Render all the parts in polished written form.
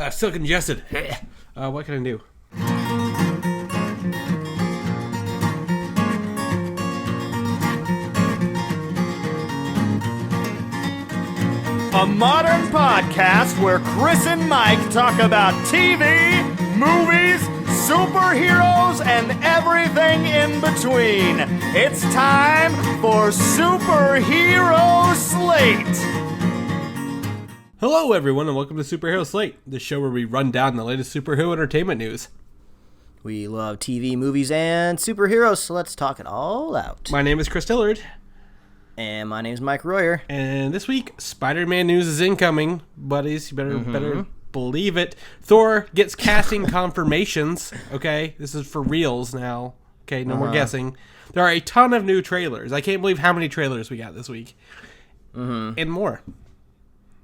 Still congested. What can I do? A modern podcast where Chris and Mike talk about TV, movies, superheroes, and everything in between. It's time for Superhero Slate. Hello, everyone, and welcome to Superhero Slate, the show where we run down the latest superhero entertainment news. We love TV, movies, and superheroes, so let's talk it all out. My name is Chris Tillard. And my name's Mike Royer. And this week, Spider-Man news is incoming, buddies. You better believe it. Thor gets casting confirmations. Okay, this is for reals now. Okay, no more guessing. There are a ton of new trailers. I can't believe how many trailers we got this week. And more.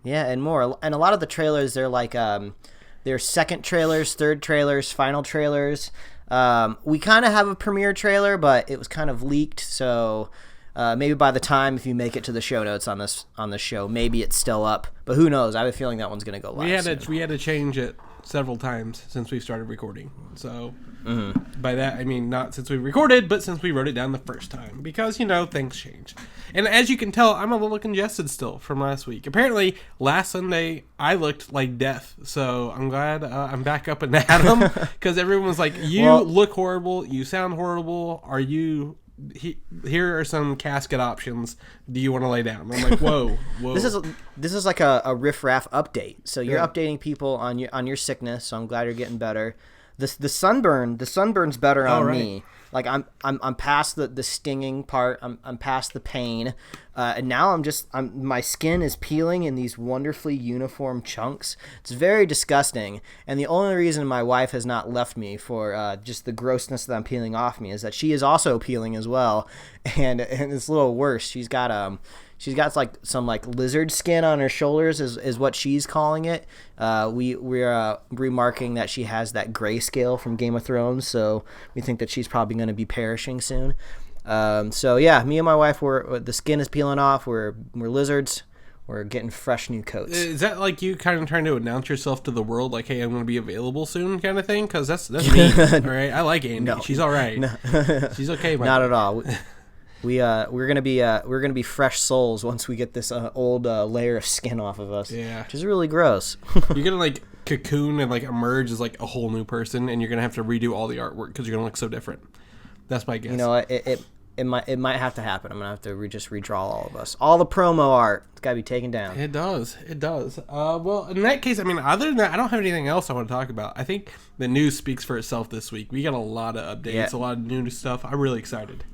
Yeah, and more. And a lot of the trailers, they're like, they're second trailers, third trailers, final trailers. We kind of have a premiere trailer, but it was kind of leaked, so maybe by the time, if you make it to the show notes on this show, maybe it's still up. But who knows? I have a feeling that one's going to go live. We had to change it several times since we started recording. So by that, I mean not since we recorded, but since we wrote it down the first time. Because, things change. And as you can tell, I'm a little congested still from last week. Apparently, last Sunday, I looked like death. So I'm glad I'm back up and at 'em. Because everyone was like, look horrible. You sound horrible. Are you... Here are some casket options. Do you want to lay down? I'm like, whoa. This is like a Riff Raff update. So you're updating people on your sickness. So I'm glad you're getting better. The sunburn's better on me. Like I'm past the stinging part. I'm past the pain, and now my skin is peeling in these wonderfully uniform chunks. It's very disgusting, and the only reason my wife has not left me for just the grossness that I'm peeling off me is that she is also peeling as well, and it's a little worse. She's got like some like lizard skin on her shoulders is what she's calling it. We're remarking that she has that grayscale from Game of Thrones, so we think that she's probably going to be perishing soon. So yeah, me and my wife, the skin is peeling off. We're lizards. We're getting fresh new coats. Is that like you kind of trying to announce yourself to the world, like, hey, I'm going to be available soon, kind of thing? Because that's me. All right, I like Andy. No. She's all right. No. She's okay. Not at all. We're gonna be fresh souls once we get this old layer of skin off of us. Yeah, which is really gross. You're gonna like cocoon and like emerge as like a whole new person, and you're gonna have to redo all the artwork because you're gonna look so different. That's my guess. It might have to happen. I'm gonna have to just redraw all of us. All the promo art, it's gotta be taken down. It does. Well, in that case, I mean, other than that, I don't have anything else I want to talk about. I think the news speaks for itself this week. We got a lot of updates, a lot of new stuff. I'm really excited.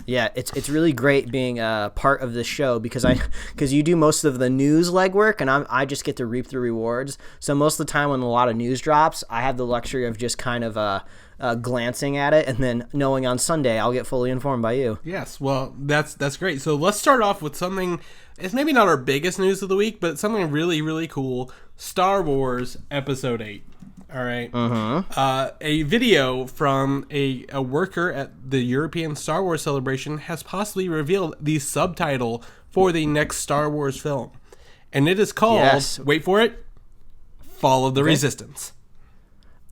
Yeah, it's really great being part of this show because you do most of the news legwork and I just get to reap the rewards. So most of the time when a lot of news drops, I have the luxury of just kind of glancing at it and then knowing on Sunday I'll get fully informed by you. Yes, well, that's great. So let's start off with something. It's maybe not our biggest news of the week, but something really, really cool. Star Wars Episode 8. All right. A video from a worker at the European Star Wars celebration has possibly revealed the subtitle for the next Star Wars film. And it is called, wait for it, Fall of the Resistance.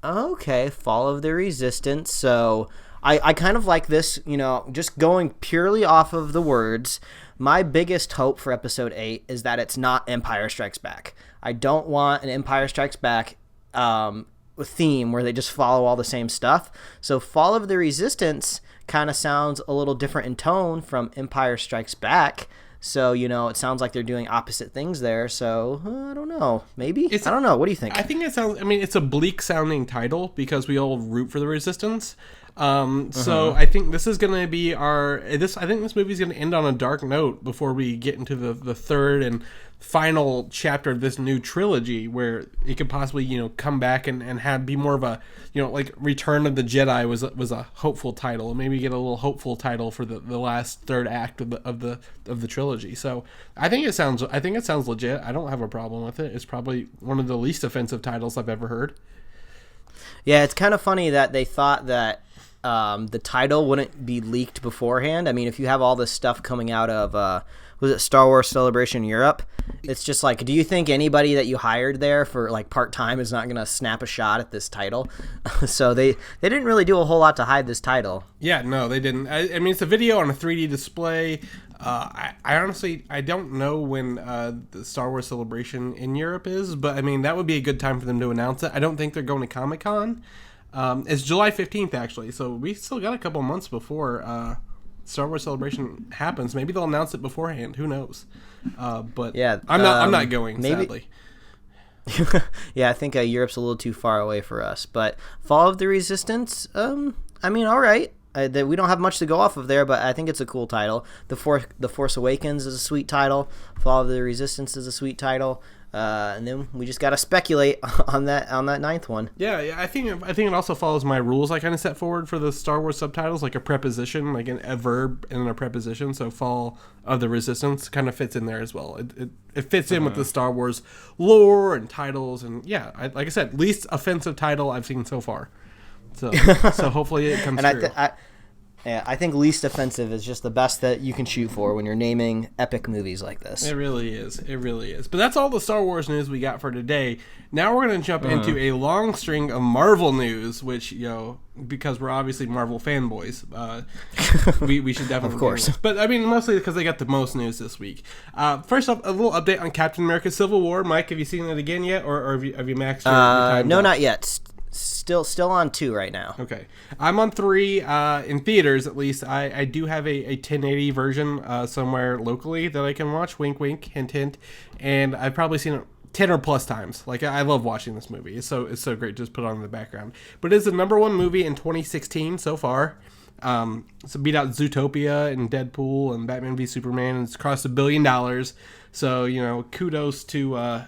Okay, Fall of the Resistance. So I kind of like this, just going purely off of the words. My biggest hope for Episode 8 is that it's not Empire Strikes Back. I don't want an Empire Strikes Back theme where they just follow all the same stuff. So Fall of the Resistance kind of sounds a little different in tone from Empire Strikes Back. So, it sounds like they're doing opposite things there. So, I don't know. Maybe? I don't know. What do you think? I think it's a bleak sounding title because we all root for the Resistance. So I think this is going to be I think this movie is going to end on a dark note before we get into the third and final chapter of this new trilogy where it could possibly, come back and be more of a, like Return of the Jedi was a hopeful title, and maybe get a little hopeful title for the last third act of the trilogy. So I think it sounds legit. I don't have a problem with it. It's probably one of the least offensive titles I've ever heard. Yeah, it's kind of funny that they thought that the title wouldn't be leaked beforehand. I mean, if you have all this stuff coming out of was it Star Wars Celebration Europe? It's just like, do you think anybody that you hired there for like part-time is not going to snap a shot at this title? So they didn't really do a whole lot to hide this title. Yeah, no, they didn't. I mean, it's a video on a 3D display. I honestly, I don't know when the Star Wars Celebration in Europe is, but I mean, that would be a good time for them to announce it. I don't think they're going to Comic-Con. It's July 15th, actually, so we still got a couple months before Star Wars Celebration happens. Maybe they'll announce it beforehand. Who knows? But yeah, I'm not going, maybe. Sadly. Yeah, I think Europe's a little too far away for us. But Fall of the Resistance, I mean, all right. We don't have much to go off of there, but I think it's a cool title. The Force Awakens is a sweet title. Fall of the Resistance is a sweet title. And then we just got to speculate on that ninth one. Yeah, I think it also follows my rules I kind of set forward for the Star Wars subtitles, like a preposition, like a verb and a preposition. So Fall of the Resistance kind of fits in there as well. It fits in with the Star Wars lore and titles, and yeah, like I said, least offensive title I've seen so far. So hopefully it comes through. I think least offensive is just the best that you can shoot for when you're naming epic movies like this. It really is. It really is. But that's all the Star Wars news we got for today. Now we're going to jump into a long string of Marvel news, which, because we're obviously Marvel fanboys, we should definitely... Of course. But, I mean, mostly because they got the most news this week. First off, a little update on Captain America Civil War. Mike, have you seen it again yet? Or have you maxed your time? No, not yet. Still on 2 right now. Okay. I'm on 3 in theaters, at least. I do have a 1080 version somewhere locally that I can watch. Wink, wink, hint, hint. And I've probably seen it 10 or plus times. Like, I love watching this movie. It's so great. Just put it on in the background. But it's the #1 movie in 2016 so far. So beat out Zootopia and Deadpool and Batman v Superman, and it's crossed $1 billion. So, kudos to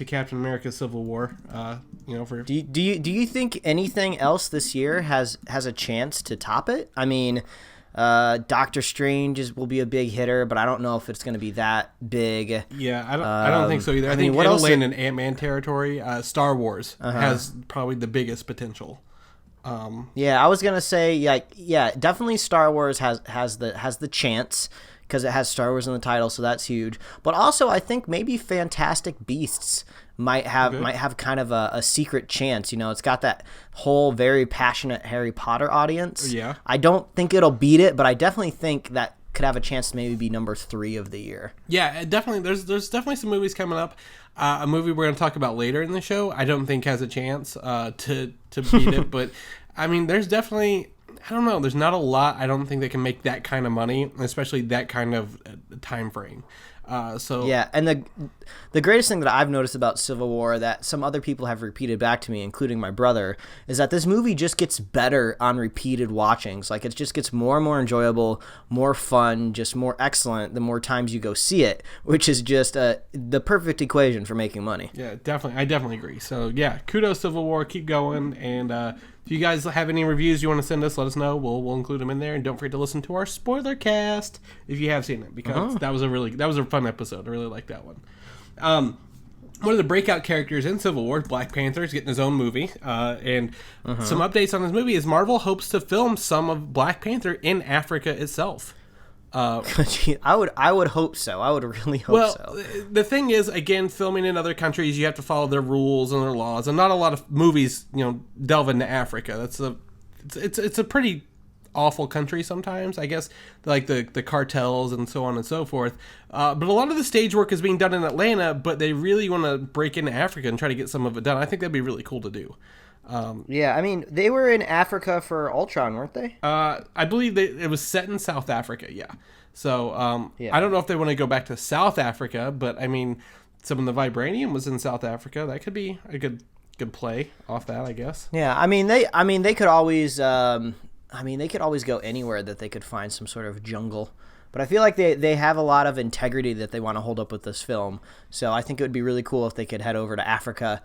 Captain America Civil War. Do you think anything else this year has a chance to top it? I mean, Doctor Strange will be a big hitter, but I don't know if it's going to be that big. Yeah, I don't think so either. I think it'll land in Ant-Man territory. Star Wars has probably the biggest potential. Yeah, I was gonna say definitely Star Wars has the chance, because it has Star Wars in the title, so that's huge. But also, I think maybe Fantastic Beasts might have kind of a secret chance. It's got that whole very passionate Harry Potter audience. Yeah. I don't think it'll beat it, but I definitely think that could have a chance to maybe be #3 of the year. Yeah, definitely. There's definitely some movies coming up. A movie we're going to talk about later in the show, I don't think has a chance to beat it. But, I mean, there's definitely... I don't know. There's not a lot. I don't think they can make that kind of money, especially that kind of time frame. Yeah, and the greatest thing that I've noticed about Civil War that some other people have repeated back to me, including my brother, is that this movie just gets better on repeated watchings. Like, it just gets more and more enjoyable, more fun, just more excellent the more times you go see it, which is just the perfect equation for making money. Yeah, definitely. I definitely agree. So, yeah, kudos Civil War. Keep going. And if you guys have any reviews you want to send us, let us know. We'll include them in there. And don't forget to listen to our spoiler cast if you have seen it, because that was a fun episode. I really like that one. One of the breakout characters in Civil War, Black Panther, is getting his own movie. And some updates on his movie is Marvel hopes to film some of Black Panther in Africa itself. I would hope so. I would really hope so. Well, the thing is, again, filming in other countries, you have to follow their rules and their laws, and not a lot of movies, delve into Africa. It's a pretty awful country sometimes, I guess, like the cartels and so on and so forth. But a lot of the stage work is being done in Atlanta, but they really want to break into Africa and try to get some of it done. I think that'd be really cool to do. Yeah, I mean, they were in Africa for Ultron, weren't they? I believe it was set in South Africa, yeah. So, I don't know if they want to go back to South Africa, but, I mean, some of the Vibranium was in South Africa. That could be a good play off that, I guess. Yeah, they could always, they could always go anywhere that they could find some sort of jungle. But I feel like they have a lot of integrity that they want to hold up with this film. So I think it would be really cool if they could head over to Africa,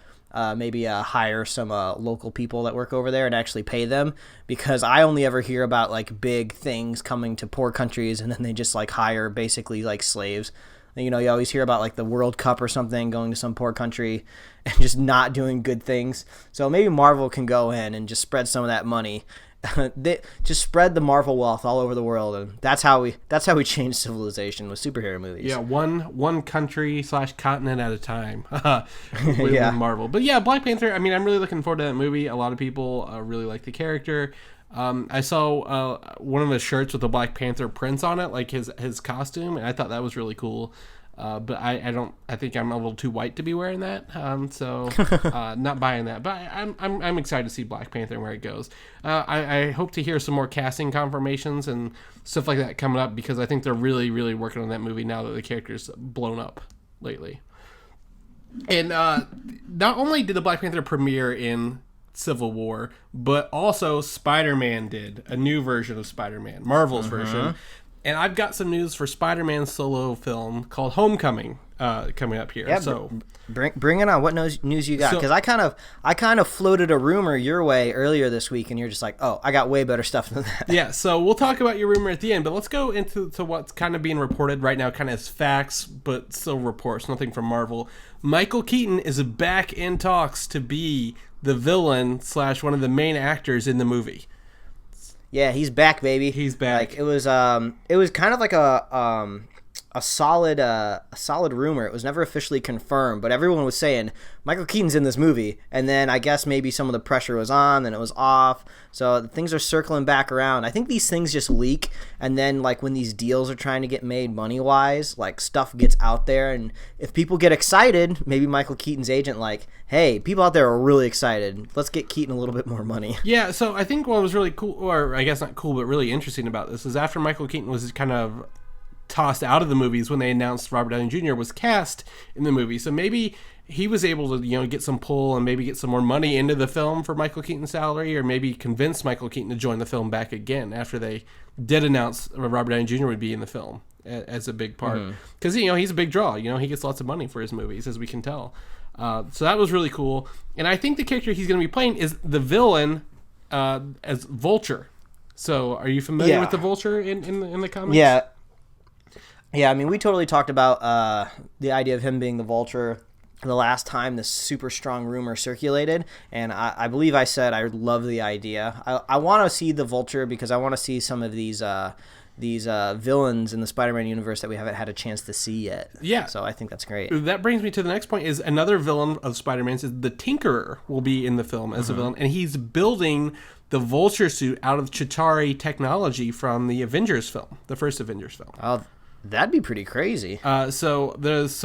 maybe hire some local people that work over there and actually pay them, because I only ever hear about like big things coming to poor countries and then they just like hire basically like slaves. You always hear about like the World Cup or something going to some poor country and just not doing good things. So maybe Marvel can go in and just spread some of that money they just spread the Marvel wealth all over the world, and that's how we change civilization with superhero movies. Yeah, one country / continent at a time with Marvel. But yeah, Black Panther. I mean, I'm really looking forward to that movie. A lot of people really like the character. I saw one of his shirts with the Black Panther prints on it, like his costume, and I thought that was really cool. But I think I'm a little too white to be wearing that, so not buying that. But I'm excited to see Black Panther and where it goes. I hope to hear some more casting confirmations and stuff like that coming up, because I think they're really, really working on that movie now that the character's blown up lately. And not only did the Black Panther premiere in Civil War, but also Spider-Man did a new version of Spider-Man, Marvel's version. And I've got some news for Spider-Man's solo film called Homecoming coming up here. Yeah, so bring it on. What news you got? Because I kind of floated a rumor your way earlier this week, and you're just like, oh, I got way better stuff than that. Yeah, so we'll talk about your rumor at the end, but let's go into what's kind of being reported right now, kind of as facts, but still reports, nothing from Marvel. Michael Keaton is back in talks to be the villain / one of the main actors in the movie. Yeah, he's back, baby. He's back. Like, it was kind of like a solid rumor. It was never officially confirmed, but everyone was saying Michael Keaton's in this movie, and then I guess maybe some of the pressure was on, then it was off. So things are circling back around. I think these things just leak, and then like when these deals are trying to get made money-wise, like stuff gets out there, and if people get excited, maybe Michael Keaton's agent like, hey, people out there are really excited. Let's get Keaton a little bit more money. Yeah, so I think what was really cool, or I guess not cool, but really interesting about this is after Michael Keaton was kind of tossed out of the movies when they announced Robert Downey Jr. was cast in the movie. So maybe he was able to, get some pull and maybe get some more money into the film for Michael Keaton's salary, or maybe convince Michael Keaton to join the film back again after they did announce Robert Downey Jr. would be in the film as a big part. Because, he's a big draw. He gets lots of money for his movies, as we can tell. So that was really cool. And I think the character he's going to be playing is the villain as Vulture. So are you familiar with the Vulture in the comics? Yeah, I mean, we totally talked about the idea of him being the Vulture the last time this super strong rumor circulated, and I believe I said I love the idea. I want to see the Vulture because I want to see some of these villains in the Spider-Man universe that we haven't had a chance to see yet. Yeah. So I think that's great. That brings me to the next point, is another villain of Spider-Man's is the Tinkerer will be in the film as a villain, and he's building the Vulture suit out of Chitauri technology from the Avengers film, the first Avengers film. Oh, that'd be pretty crazy. So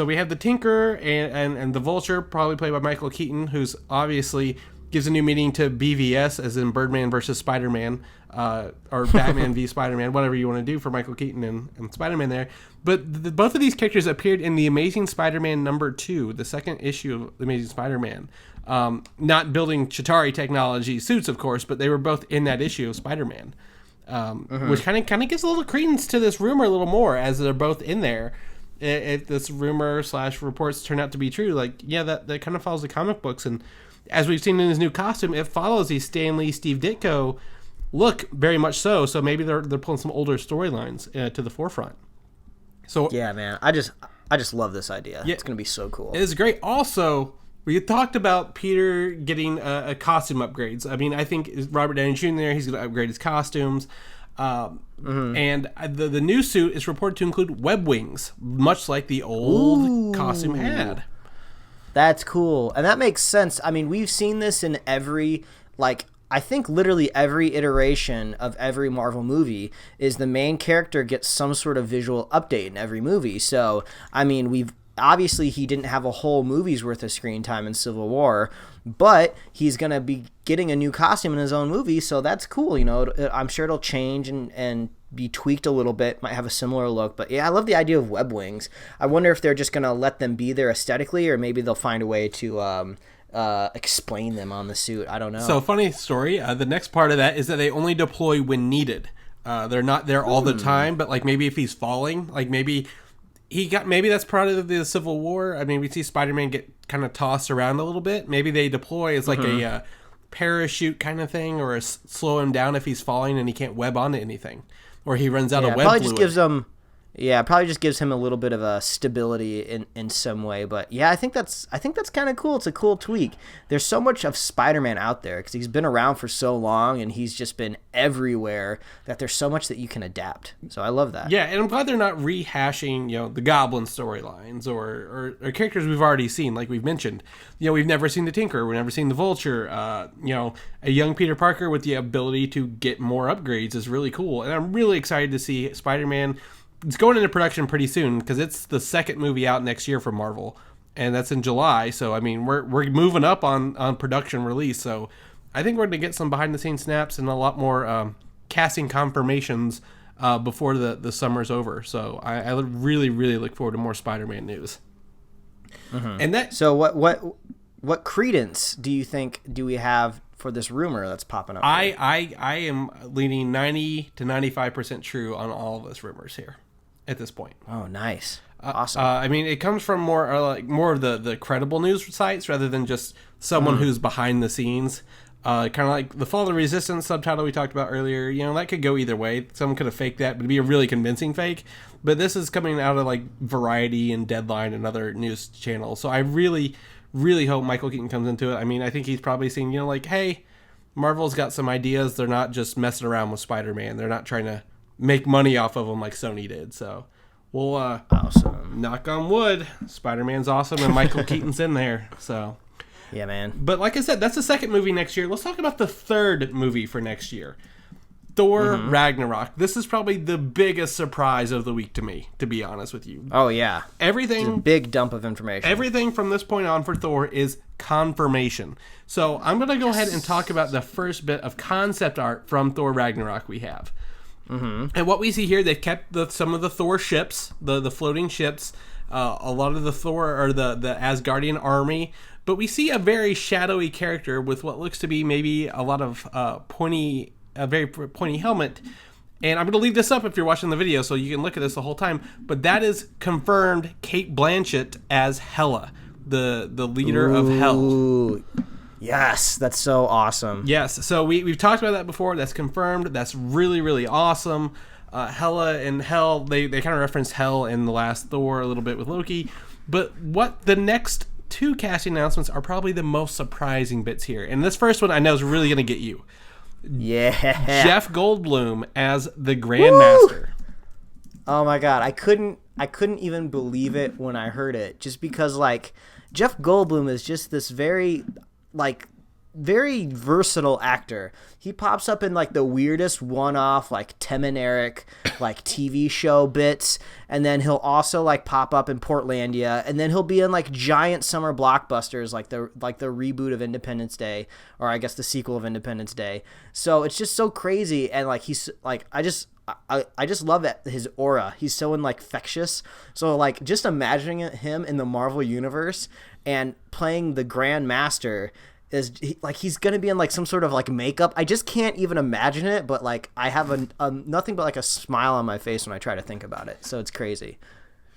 we have the Tinkerer and the Vulture, probably played by Michael Keaton, who's obviously gives a new meaning to BVS, as in Birdman versus Spider-Man, or Batman v Spider-Man, whatever you want to do for Michael Keaton and Spider-Man there. But both of these characters appeared in the Amazing Spider-Man #2, the second issue of the Amazing Spider-Man. Not building Chitauri technology suits, of course, but they were both in that issue of Spider-Man. Which kind of gives a little credence to this rumor a little more, as they're both in there. If this rumor / reports turn out to be true, that kind of follows the comic books, and as we've seen in his new costume, it follows the Stan Lee, Steve Ditko look very much so. So maybe they're pulling some older storylines to the forefront. So yeah, man, I just love this idea. Yeah, it's gonna be so cool. It is great. Also, we talked about Peter getting a costume upgrades. I mean, I think Robert Downey Jr. He's going to upgrade his costumes. And the new suit is reported to include web wings, much like the old costume had. That's cool. And that makes sense. I mean, we've seen this in every, I think literally every iteration of every Marvel movie is the main character gets some sort of visual update in every movie. So, I mean, obviously he didn't have a whole movie's worth of screen time in Civil War, but he's going to be getting a new costume in his own movie, so that's cool. I'm sure it'll change and be tweaked a little bit, might have a similar look. But yeah, I love the idea of web wings. I wonder if they're just going to let them be there aesthetically, or maybe they'll find a way to explain them on the suit. I don't know. So, funny story, the next part of that is that they only deploy when needed. They're not there all the time, but maybe if he's falling, maybe that's part of the Civil War. I mean, we see Spider-Man get kind of tossed around a little bit. Maybe they deploy as a parachute kind of thing, or slow him down if he's falling and he can't web onto anything, or he runs out of web probably fluid. Just gives them Yeah, it probably just gives him a little bit of a stability in some way. But yeah, I think that's kind of cool. It's a cool tweak. There's so much of Spider-Man out there because he's been around for so long and he's just been everywhere that there's so much that you can adapt. So I love that. Yeah, and I'm glad they're not rehashing, the Goblin storylines or characters we've already seen, like we've mentioned. We've never seen the Tinker, we've never seen the Vulture. A young Peter Parker with the ability to get more upgrades is really cool. And I'm really excited to see Spider-Man. It's going into production pretty soon because it's the second movie out next year for Marvel, and that's in July. So I mean, we're moving up on production release. So I think we're going to get some behind the scenes snaps and a lot more casting confirmations before the summer's over. So I really look forward to more Spider-Man news. Mm-hmm. And that. So what credence do you think do we have for this rumor that's popping up? I am leaning 90 to 95% true on all of those rumors here at this point. Oh, nice. Awesome. I mean, it comes from more of the credible news sites rather than just someone who's behind the scenes. Kind of like the Fall of the Resistance subtitle we talked about earlier. That could go either way. Someone could have faked that, but it'd be a really convincing fake. But this is coming out of like Variety and Deadline and other news channels. So I really hope Michael Keaton comes into it. I mean, I think he's probably seeing, hey, Marvel's got some ideas. They're not just messing around with Spider-Man. They're not trying to make money off of him like Sony did. So we'll awesome. Knock on wood. Spider-Man's awesome and Michael Keaton's in there. So yeah, man. But like I said, that's the second movie next year. Let's talk about the third movie for next year. Thor Ragnarok. This is probably the biggest surprise of the week to me, to be honest with you. Oh, yeah. It's a big dump of information. Everything from this point on for Thor is confirmation. So I'm going to go ahead and talk about the first bit of concept art from Thor Ragnarok we have. Mm-hmm. And what we see here, they've kept some of the Thor ships, the floating ships, a lot of the Thor or the Asgardian army. But we see a very shadowy character with what looks to be maybe a lot of a very pointy helmet. And I'm going to leave this up if you're watching the video so you can look at this the whole time. But that is confirmed Cate Blanchett as Hela, the leader of Hell. Yes, that's so awesome. Yes, so we've talked about that before. That's confirmed. That's really awesome. Hela and Hell, they kind of referenced Hell in the last Thor a little bit with Loki. But what the next two casting announcements are probably the most surprising bits here. And this first one I know is really going to get you. Yeah. Jeff Goldblum as the Grandmaster. Woo! Oh my god, I couldn't even believe it when I heard it, just because like Jeff Goldblum is just this very versatile actor. He pops up in like the weirdest one-off like Tim and Eric like TV show bits, and then he'll also like pop up in Portlandia, and then he'll be in like giant summer blockbusters like the reboot of Independence Day, or I guess the sequel of Independence Day. So it's just so crazy, and like he's like I just love that his aura. He's so infectious. So like just imagining him in the Marvel universe and playing the Grandmaster is he's gonna be in like some sort of like makeup. I just can't even imagine it, but like I have a nothing but like a smile on my face when I try to think about it. So it's crazy.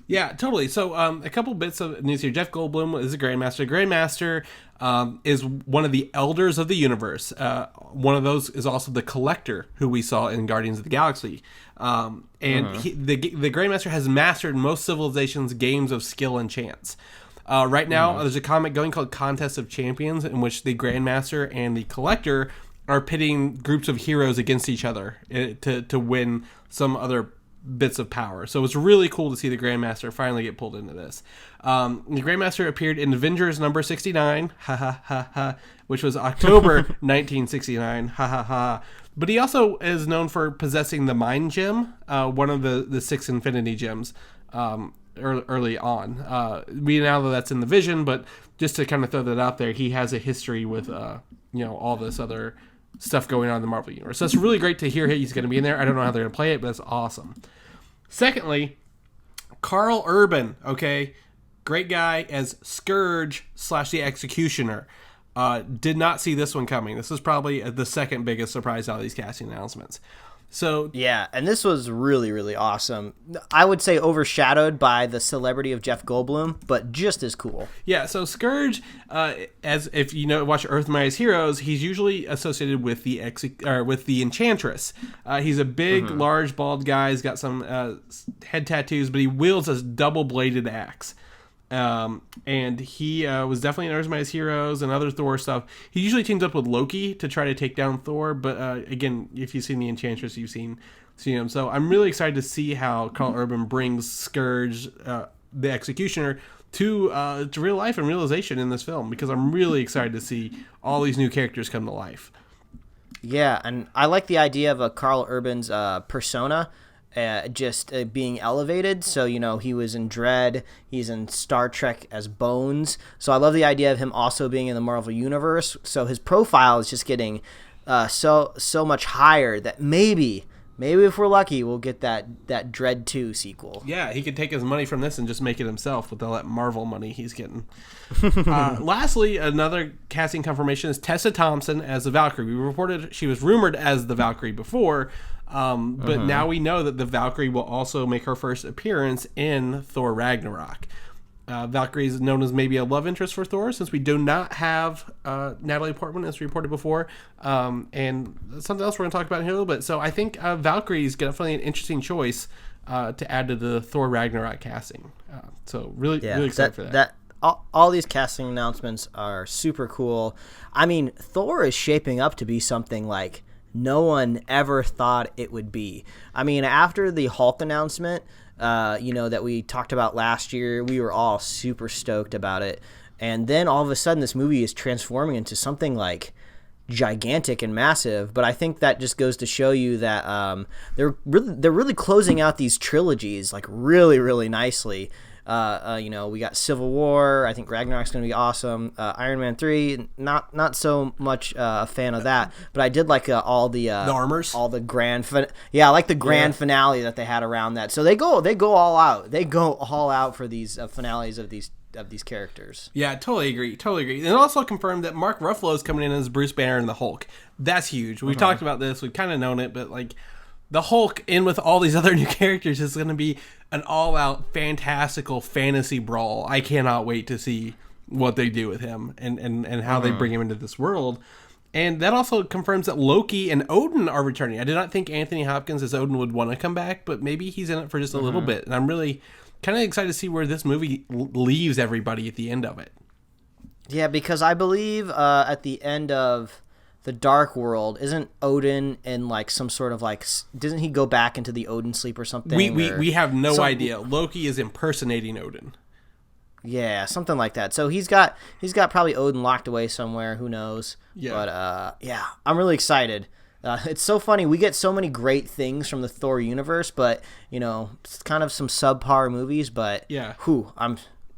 Yeah, totally. So a couple bits of news here. Jeff Goldblum is a Grandmaster. Grandmaster is one of the elders of the universe. One of those is also the Collector, who we saw in Guardians of the Galaxy. The Grandmaster has mastered most civilizations' games of skill and chance. Right now, there's a comic going called Contest of Champions, in which the Grandmaster and the Collector are pitting groups of heroes against each other to win some other bits of power. So it's really cool to see the Grandmaster finally get pulled into this. The Grandmaster appeared in Avengers number 69, which was October 1969, But he also is known for possessing the Mind Gem, one of the 6 Infinity Gems. Early on, we now know that's in the Vision, but just to kind of throw that out there, he has a history with all this other stuff going on in the Marvel universe. So it's really great to hear he's going to be in there. I don't know how they're going to play it, but it's awesome. Secondly, Karl Urban, okay, great guy as Skurge / the Executioner. Did not see this one coming. This is probably the second biggest surprise out of these casting announcements. So yeah, and this was really, really awesome. I would say overshadowed by the celebrity of Jeff Goldblum, but just as cool. Yeah, so Skurge, as if you know, watch Earth Mightiest Heroes, he's usually associated with the Enchantress. He's a big, large, bald guy. He's got some head tattoos, but he wields a double-bladed axe. And he was definitely in Earth Mightiest Heroes and other Thor stuff. He usually teams up with Loki to try to take down Thor, but again, if you've seen the Enchantress, you've seen him. So I'm really excited to see how Karl Urban brings Skurge, the Executioner, to real life and realization in this film, because I'm really excited to see all these new characters come to life. Yeah, and I like the idea of a Karl Urban's persona being elevated. So, you know, he was in Dread, he's in Star Trek as Bones. So I love the idea of him also being in the Marvel Universe. So his profile is just getting so much higher that maybe if we're lucky, we'll get that Dread 2 sequel. Yeah, he could take his money from this and just make it himself with all that Marvel money he's getting. Lastly, another casting confirmation is Tessa Thompson as the Valkyrie. We reported she was rumored as the Valkyrie before, but now we know that the Valkyrie will also make her first appearance in Thor Ragnarok. Valkyrie is known as maybe a love interest for Thor, since we do not have Natalie Portman, as reported before, and something else we're going to talk about here in a little bit. So I think Valkyrie is definitely an interesting choice to add to the Thor Ragnarok casting. So really excited for that. All these casting announcements are super cool. I mean, Thor is shaping up to be something like no one ever thought it would be. I mean, after the Hulk announcement, that we talked about last year, we were all super stoked about it. And then all of a sudden this movie is transforming into something like gigantic and massive. But I think that just goes to show you that they're really closing out these trilogies like really, really nicely. We got Civil War. I think Ragnarok's going to be awesome. Iron Man 3, not so much a fan of that, but I did like all the armors, all the I like the grand finale that they had around that. So they go all out. They go all out for these finales of these characters. Yeah, totally agree. And it also confirmed that Mark Ruffalo is coming in as Bruce Banner and the Hulk. That's huge. We've talked about this. We've kind of known it, but like the Hulk in with all these other new characters is going to be an all-out fantastical fantasy brawl. I cannot wait to see what they do with him and how they bring him into this world. And that also confirms that Loki and Odin are returning. I did not think Anthony Hopkins as Odin would want to come back, but maybe he's in it for just a little bit. And I'm really kind of excited to see where this movie leaves everybody at the end of it. Yeah, because I believe at the end of the Dark World, isn't Odin in like some sort of like, doesn't he go back into the Odin sleep or something? We have no idea. Loki is impersonating Odin. Yeah, something like that. So he's got probably Odin locked away somewhere. Who knows? Yeah. But I'm really excited. It's so funny. We get so many great things from the Thor universe, but it's kind of some subpar movies. But yeah,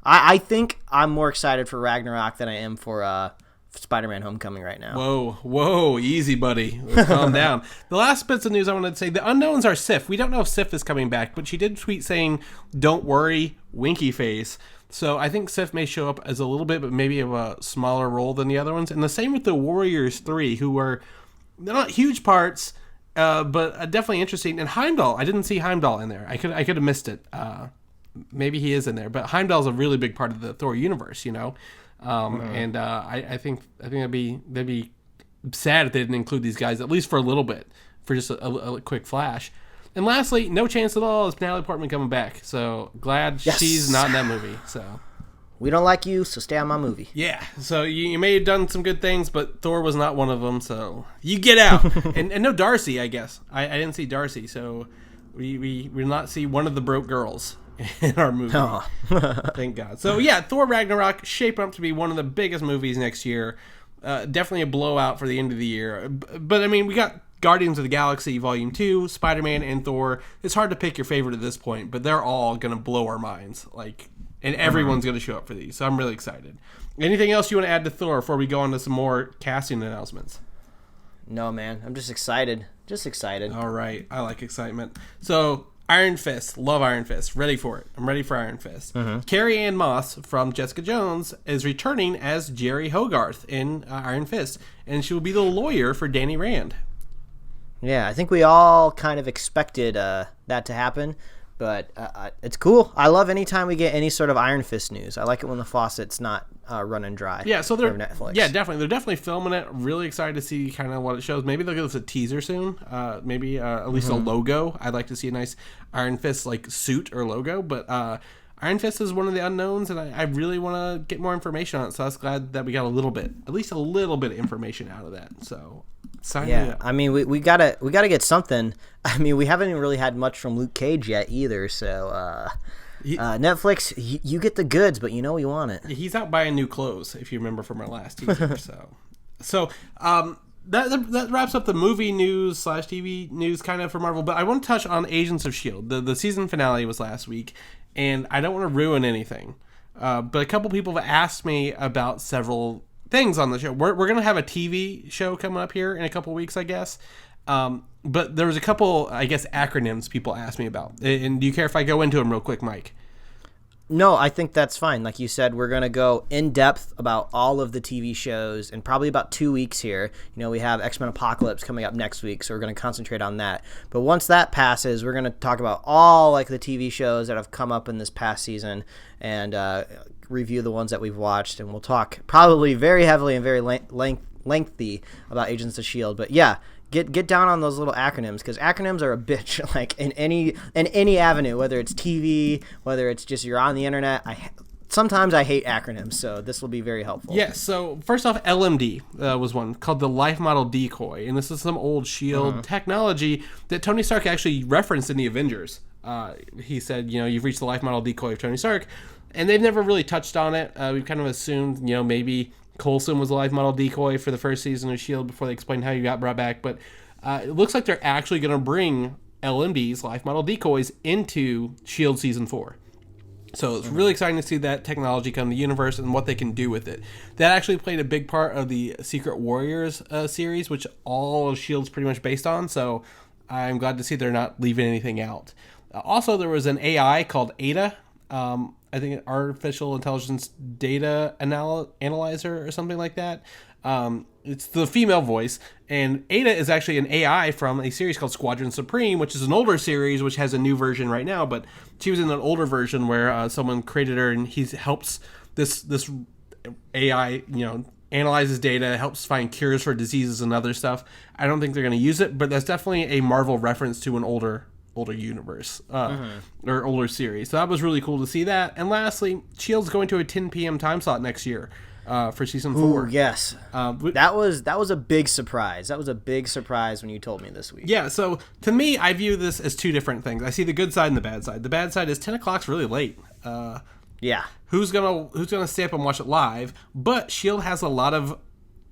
I think I'm more excited for Ragnarok than I am for Spider-Man Homecoming right now. Whoa, easy, buddy. Let's calm down. The last bits of news I wanted to say, the unknowns are Sif. We don't know if Sif is coming back, but she did tweet saying, "Don't worry, winky face." So I think Sif may show up as a little bit, but maybe of a smaller role than the other ones. And the same with the Warriors 3, who were not huge parts, but definitely interesting. And Heimdall, I didn't see Heimdall in there. I could have missed it. Maybe he is in there, but Heimdall's a really big part of the Thor universe, And I think that'd be sad if they didn't include these guys, at least for a little bit, for just a quick flash. And lastly, no chance at all is Natalie Portman coming back. So glad she's not in that movie. So we don't like you, so stay on my movie. Yeah. So you may have done some good things, but Thor was not one of them. So you get out. and no Darcy, I guess. I didn't see Darcy, so we will not see one of the broke girls in our movie. Oh. Thank God. So yeah, Thor Ragnarok shaping up to be one of the biggest movies next year. Definitely a blowout for the end of the year. But I mean, we got Guardians of the Galaxy Volume 2, Spider-Man, and Thor. It's hard to pick your favorite at this point, but they're all going to blow our minds. And everyone's going to show up for these. So I'm really excited. Anything else you want to add to Thor before we go on to some more casting announcements? No, man. I'm just excited. All right. I like excitement. So Iron Fist. Love Iron Fist. Ready for it. I'm ready for Iron Fist. Carrie Ann Moss from Jessica Jones is returning as Jerry Hogarth in Iron Fist. And she will be the lawyer for Danny Rand. Yeah, I think we all kind of expected that to happen, but it's cool. I love anytime we get any sort of Iron Fist news. I like it when the faucet's not running dry. Yeah, so they're Netflix. Yeah, definitely. They're definitely filming it. Really excited to see kind of what it shows. Maybe they'll give us a teaser soon. Maybe at least a logo. I'd like to see a nice Iron Fist like suit or logo, but Iron Fist is one of the unknowns, and I really want to get more information on it. So I was glad that we got at least a little bit of information out of that. So. Yeah, I mean, we gotta get something. I mean, we haven't even really had much from Luke Cage yet either. So, Netflix, you get the goods, but you know you want it. He's out buying new clothes, if you remember from our last teaser. That wraps up the movie news / TV news kind of for Marvel. But I want to touch on Agents of S.H.I.E.L.D. The season finale was last week, and I don't want to ruin anything. But a couple people have asked me about several things on the show. We're going to have a TV show coming up here in a couple weeks, I guess. But there was a couple, I guess, acronyms people asked me about. And do you care if I go into them real quick, Mike? No, I think that's fine. Like you said, we're going to go in depth about all of the TV shows in probably about 2 weeks here. You know, we have X-Men Apocalypse coming up next week, so we're going to concentrate on that. But once that passes, we're going to talk about all like the TV shows that have come up in this past season and review the ones that we've watched, and we'll talk probably very heavily and very lengthy about Agents of S.H.I.E.L.D. But yeah, get down on those little acronyms, because acronyms are a bitch like in any avenue, whether it's TV, whether it's just you're on the internet. Sometimes I hate acronyms, so this will be very helpful. Yeah, so first off, LMD was one called the Life Model Decoy, and this is some old S.H.I.E.L.D. technology that Tony Stark actually referenced in the Avengers. He said, you've reached the Life Model Decoy of Tony Stark, and they've never really touched on it. We've kind of assumed, maybe Coulson was a Life Model Decoy for the first season of S.H.I.E.L.D. before they explained how you got brought back, but it looks like they're actually going to bring LMDs, Life Model Decoys, into S.H.I.E.L.D. Season 4. So it's really exciting to see that technology come to the universe and what they can do with it. That actually played a big part of the Secret Warriors series, which all of S.H.I.E.L.D.'s pretty much based on, so I'm glad to see they're not leaving anything out. Also, there was an AI called Ada, I think an artificial intelligence data analyzer or something like that. It's the female voice, and Ada is actually an AI from a series called Squadron Supreme, which is an older series, which has a new version right now, but she was in an older version where someone created her, and he helps this AI, analyzes data, helps find cures for diseases and other stuff. I don't think they're going to use it, but that's definitely a Marvel reference to an older universe or older series. So that was really cool to see that. And lastly, S.H.I.E.L.D's going to a 10 p.m. time slot next year for season 4. Ooh, yes. That was a big surprise. That was a big surprise when you told me this week. Yeah, so to me, I view this as two different things. I see the good side and the bad side. The bad side is 10 o'clock's really late. Yeah. Who's gonna stay up and watch it live? But S.H.I.E.L.D. has a lot of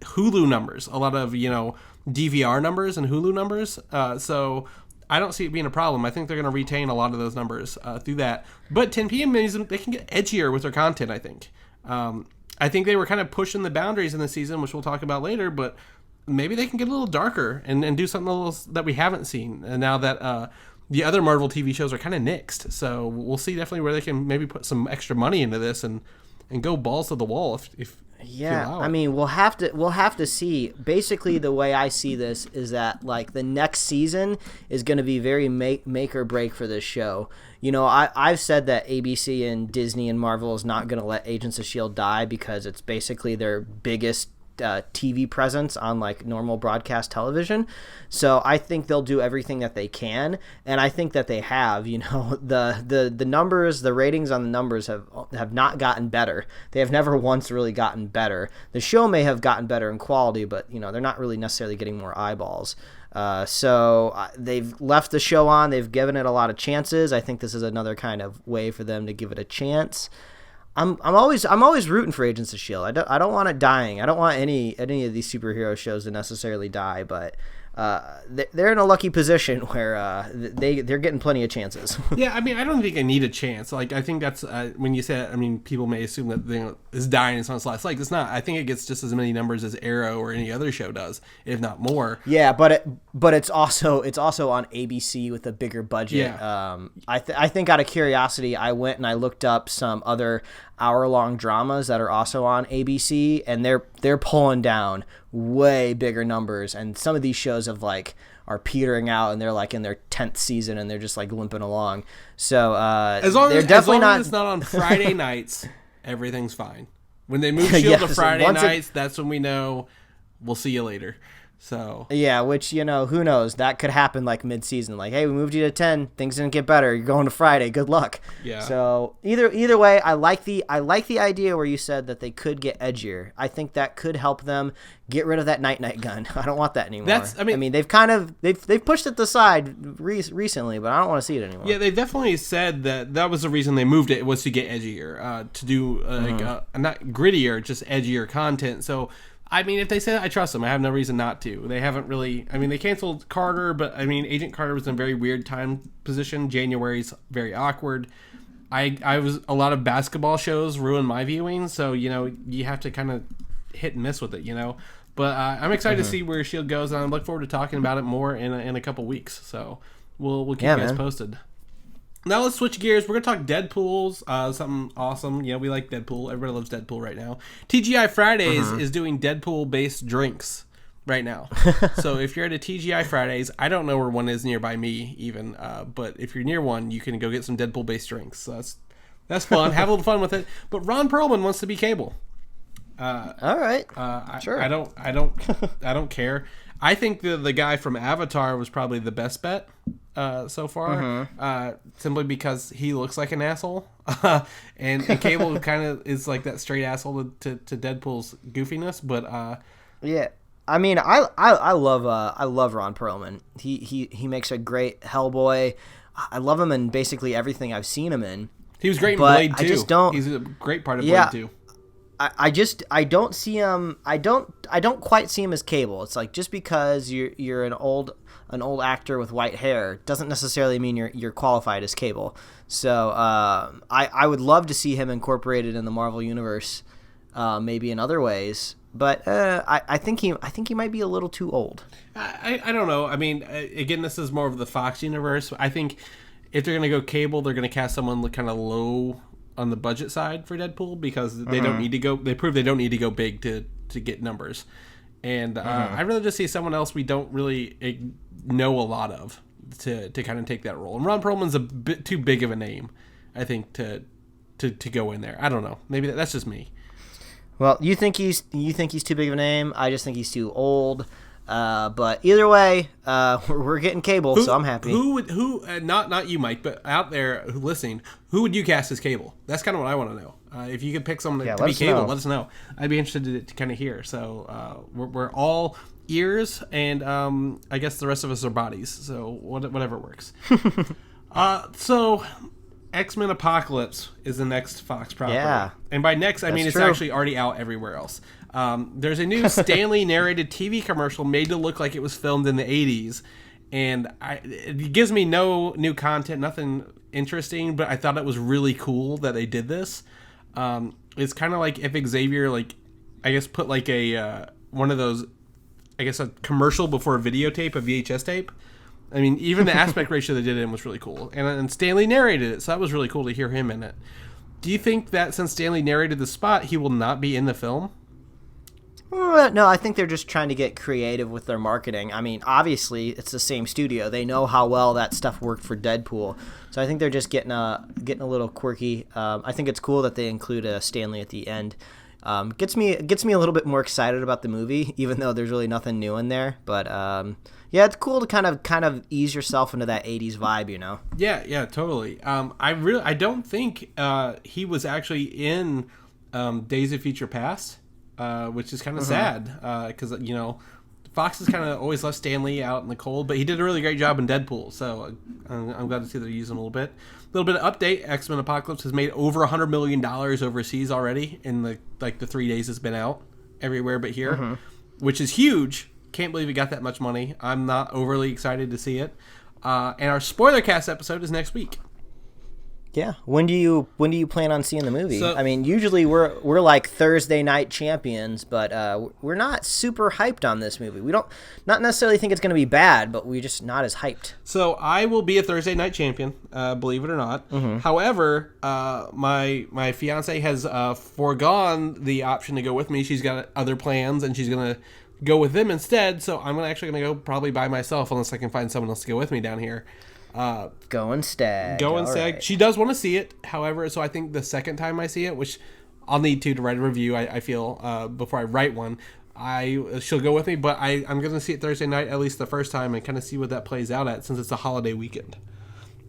Hulu numbers, a lot of DVR numbers and Hulu numbers. So I don't see it being a problem. I think they're going to retain a lot of those numbers through that. But 10 p.m. means they can get edgier with their content, I think. I think they were kind of pushing the boundaries in the season, which we'll talk about later, but maybe they can get a little darker and do something a little that we haven't seen. And now that the other Marvel TV shows are kind of nixed. So we'll see definitely where they can maybe put some extra money into this and go balls to the wall if yeah, I mean, we'll have to see. Basically, the way I see this is that like the next season is going to be very make or break for this show. I've said that ABC and Disney and Marvel is not going to let Agents of S.H.I.E.L.D. die because it's basically their biggest TV presence on like normal broadcast television. So I think they'll do everything that they can, and I think that they have. The numbers, the ratings on the numbers have not gotten better. They have never once really gotten better. The show may have gotten better in quality, but they're not really necessarily getting more eyeballs. So they've left the show on. They've given it a lot of chances. I think this is another kind of way for them to give it a chance. I'm always rooting for Agents of S.H.I.E.L.D. I don't want it dying. I don't want any of these superhero shows to necessarily die, but they're in a lucky position where they're getting plenty of chances. Yeah, I mean, I don't think I need a chance. Like, I think that's when you say, people may assume that it's dying in its last. Like, it's not. I think it gets just as many numbers as Arrow or any other show does, if not more. Yeah, but it's also on ABC with a bigger budget. Yeah. I think out of curiosity, I went and I looked up some other hour-long dramas that are also on ABC, and they're pulling down way bigger numbers. And some of these shows are petering out, and they're like in their 10th season, and they're just like limping along. So as long as it's not on Friday nights, everything's fine. When they move Shield to Friday nights, that's when we know we'll see you later. So yeah, which who knows? That could happen like mid-season. Like, hey, we moved you to 10. Things didn't get better. You're going to Friday. Good luck. Yeah. So either way, I like the idea where you said that they could get edgier. I think that could help them get rid of that night gun. I don't want that anymore. I mean they've pushed it aside recently, but I don't want to see it anymore. Yeah, they definitely said that was the reason they moved it, was to get edgier, to do not grittier, just edgier content. So. I mean, if they say that, I trust them. I have no reason not to. They haven't really... I mean, they canceled Carter, but, I mean, Agent Carter was in a very weird time position. January's very awkward. A lot of basketball shows ruined my viewing, so, you have to kind of hit and miss with it, But I'm excited to see where S.H.I.E.L.D. goes, and I look forward to talking about it more in a couple weeks. So we'll keep you guys posted. Now let's switch gears. We're going to talk Deadpool's, something awesome. We like Deadpool. Everybody loves Deadpool right now. TGI Fridays is doing Deadpool-based drinks right now. So if you're at a TGI Fridays, I don't know where one is nearby me even, but if you're near one, you can go get some Deadpool-based drinks. So that's fun. Have a little fun with it. But Ron Perlman wants to be Cable. All right. Sure. I don't care. I think the guy from Avatar was probably the best bet so far, simply because he looks like an asshole, and Cable kind of is like that straight asshole to Deadpool's goofiness. But yeah, I mean, I love Ron Perlman. He makes a great Hellboy. I love him in basically everything I've seen him in. He was great in Blade 2. He's a great part of Blade 2. I don't see him. I don't quite see him as Cable. It's like, just because you're an old actor with white hair doesn't necessarily mean you're qualified as Cable. So I would love to see him incorporated in the Marvel universe, maybe in other ways. But I think he might be a little too old. I don't know. I mean, again, this is more of the Fox universe. I think if they're going to go Cable, they're going to cast someone kind of low on the budget side for Deadpool, because they don't need to go. They prove they don't need to go big to get numbers, and I'd rather just see someone else we don't really know a lot of to kind of take that role. And Ron Perlman's a bit too big of a name, I think, to go in there. I don't know. Maybe that's just me. Well, you think he's too big of a name. I just think he's too old. But either way, we're getting Cable, so I'm happy. Not you, Mike, but out there listening, who would you cast as Cable? That's kind of what I want to know. If you could pick someone to be Cable, let us know. I'd be interested to kind of hear. So we're all ears, and I guess the rest of us are bodies. So whatever works. So X-Men Apocalypse is the next Fox property. Yeah. And by next, I mean it's actually already out everywhere else. There's a new Stanley narrated TV commercial made to look like it was filmed in the 80s, and it gives me no new content, nothing interesting, but I thought it was really cool that they did this. It's kind of like if Xavier, put one of those, a commercial before a videotape, a VHS tape. I mean, even the aspect ratio they did it in was really cool, and Stanley narrated it, so that was really cool to hear him in it. Do you think that since Stanley narrated the spot, he will not be in the film? No, I think they're just trying to get creative with their marketing. I mean, obviously, it's the same studio. They know how well that stuff worked for Deadpool. So I think they're just getting a little quirky. I think it's cool that they include a Stanley at the end. Gets me a little bit more excited about the movie, even though there's really nothing new in there. But yeah, it's cool to kind of ease yourself into that 80s vibe, Yeah, totally. I don't think he was actually in Days of Future Past. Which is kind of sad, because Fox has kind of always left Stanley out in the cold, but he did a really great job in Deadpool, so I'm glad to see they're using him a little bit. A little bit of update: X-Men Apocalypse has made over $100 million overseas already in the 3 days it's been out everywhere but here, which is huge. Can't believe it got that much money. I'm not overly excited to see it. And our spoiler cast episode is next week. Yeah. When do you plan on seeing the movie? So, I mean, usually we're like Thursday night champions, but we're not super hyped on this movie. We not necessarily think it's going to be bad, but we're just not as hyped. So I will be a Thursday night champion, believe it or not. Mm-hmm. However, my fiance has foregone the option to go with me. She's got other plans, and she's going to go with them instead. So I'm actually going to go probably by myself, unless I can find someone else to go with me down here. Going stag. Right. She does want to see it, however, so I think the second time I see it, which I'll need to write a review, I feel, before I write one, she'll go with me, but I'm going to see it Thursday night, at least the first time, and kind of see what that plays out at, since it's a holiday weekend.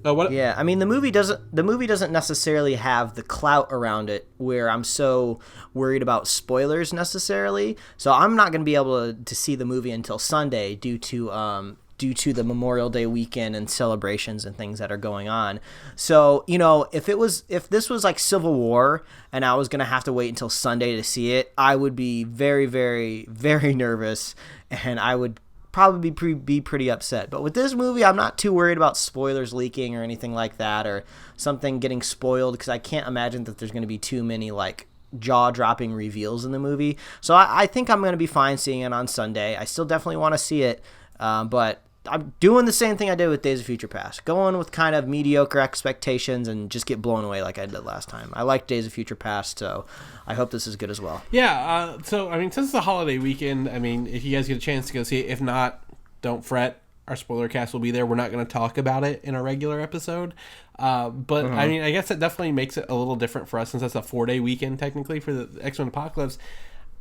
Yeah, I mean, the movie doesn't necessarily have the clout around it where I'm so worried about spoilers necessarily, so I'm not going to be able to see the movie until Sunday due to the Memorial Day weekend and celebrations and things that are going on. So, if this was like Civil War and I was going to have to wait until Sunday to see it, I would be very, very, very nervous, and I would probably be pretty upset. But with this movie, I'm not too worried about spoilers leaking or anything like that, or something getting spoiled, because I can't imagine that there's going to be too many like jaw-dropping reveals in the movie. So I think I'm going to be fine seeing it on Sunday. I still definitely want to see it, but I'm doing the same thing I did with Days of Future Past, going with kind of mediocre expectations and just get blown away like I did last time. I like Days of Future Past, so I hope this is good as well. Yeah, so, I mean, since it's a holiday weekend, I mean, if you guys get a chance to go see it, if not, don't fret. Our spoiler cast will be there. We're not going to talk about it in a regular episode. But, I mean, I guess that definitely makes it a little different for us, since that's a 4-day weekend, technically, for the X-Men Apocalypse.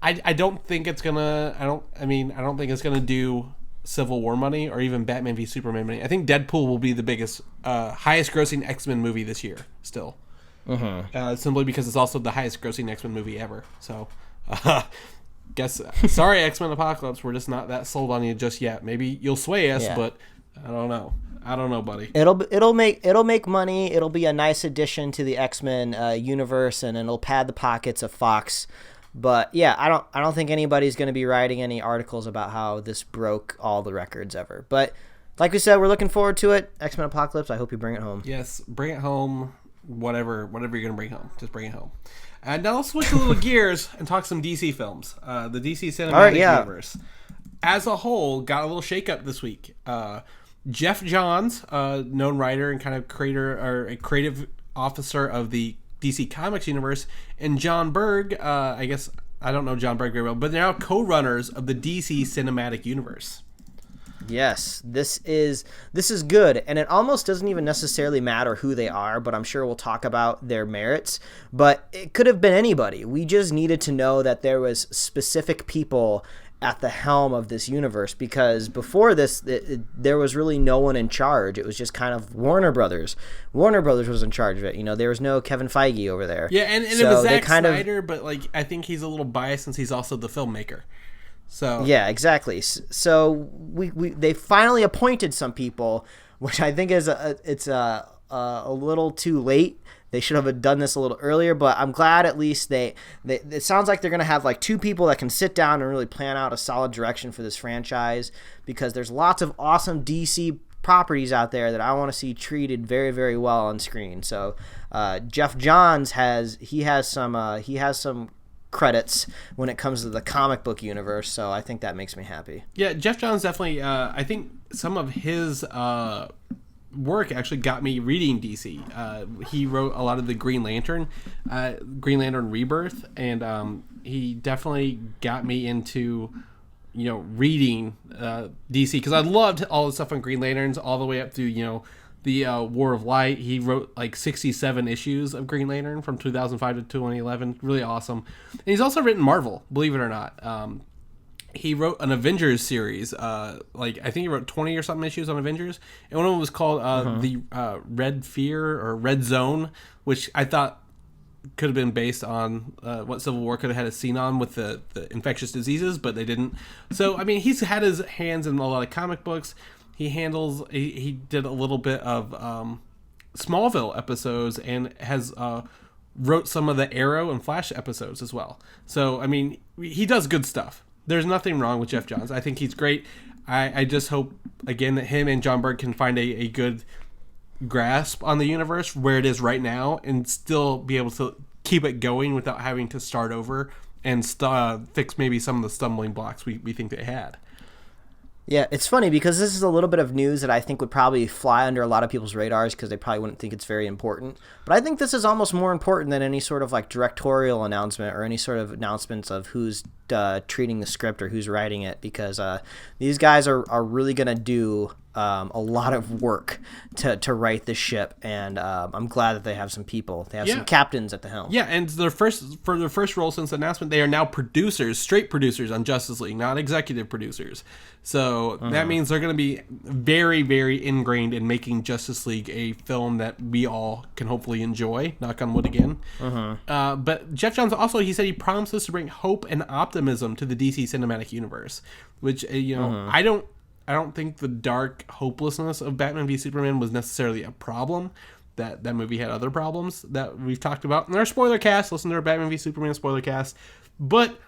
I don't think it's going to... I don't think it's going to do Civil War money or even Batman v Superman money. I think Deadpool will be the biggest, highest grossing X-Men movie this year still. Simply because it's also the highest grossing X-Men movie ever. So, sorry, X-Men Apocalypse, we're just not that sold on you just yet. Maybe you'll sway us, but I don't know, buddy. It'll make money. It'll be a nice addition to the X-Men universe, and it'll pad the pockets of Fox. But yeah, I don't think anybody's going to be writing any articles about how this broke all the records ever. But like we said, we're looking forward to it. X-Men Apocalypse. I hope you bring it home. Yes, bring it home. Whatever you're going to bring home, just bring it home. And now let's switch a little gears and talk some DC films. The DC Cinematic Universe, as a whole, got a little shakeup this week. Jeff Johns, known writer and kind of creator or a creative officer of the DC Comics universe, and John Berg, I guess I don't know John Berg very well, but they're now co-runners of the DC Cinematic Universe. Yes, this is good, and it almost doesn't even necessarily matter who they are, but I'm sure we'll talk about their merits. But it could have been anybody. We just needed to know that there was specific people at the helm of this universe, because before this, there was really no one in charge. It was just kind of Warner Brothers. Warner Brothers was in charge of it. There was no Kevin Feige over there. Yeah, and so it was Zack Snyder, but like I think he's a little biased since he's also the filmmaker. So yeah, exactly. So they finally appointed some people, which I think is a little too late. They should have done this a little earlier, but I'm glad at least it sounds like they're going to have like two people that can sit down and really plan out a solid direction for this franchise, because there's lots of awesome DC properties out there that I want to see treated very, very well on screen. So Jeff Johns has some credits when it comes to the comic book universe, so I think that makes me happy. Yeah, Jeff Johns definitely, I think some of his work actually got me reading DC. He wrote a lot of the Green Lantern Rebirth, and he definitely got me into reading DC, because I loved all the stuff on Green Lanterns all the way up to the War of Light. He wrote like 67 issues of Green Lantern from 2005 to 2011. Really awesome. And he's also written Marvel, believe it or not. He wrote an Avengers series. I think he wrote 20 or something issues on Avengers. And one of them was called the Red Fear or Red Zone, which I thought could have been based on what Civil War could have had a scene on with the infectious diseases, but they didn't. So, I mean, he's had his hands in a lot of comic books. He did a little bit of Smallville episodes, and has wrote some of the Arrow and Flash episodes as well. So, I mean, he does good stuff. There's nothing wrong with Jeff Johns. I think he's great. I just hope, again, that him and John Berg can find a good grasp on the universe where it is right now and still be able to keep it going without having to start over and fix maybe some of the stumbling blocks we think they had. Yeah, it's funny because this is a little bit of news that I think would probably fly under a lot of people's radars because they probably wouldn't think it's very important. But I think this is almost more important than any sort of like directorial announcement or any sort of announcements of who's treating the script or who's writing it, because these guys are really going to do a lot of work to write this ship, and I'm glad that they have some people. They have some captains at the helm. Yeah, and for their first role since the announcement, they are now straight producers on Justice League, not executive producers. So that means they're going to be very, very ingrained in making Justice League a film that we all can hopefully enjoy. Knock on wood again. But Jeff Johns also, he said he promises to bring hope and optimism to the DC cinematic universe, which I don't think the dark hopelessness of Batman v Superman was necessarily a problem. That movie had other problems that we've talked about. And our spoiler cast, listen to our Batman v Superman spoiler cast. But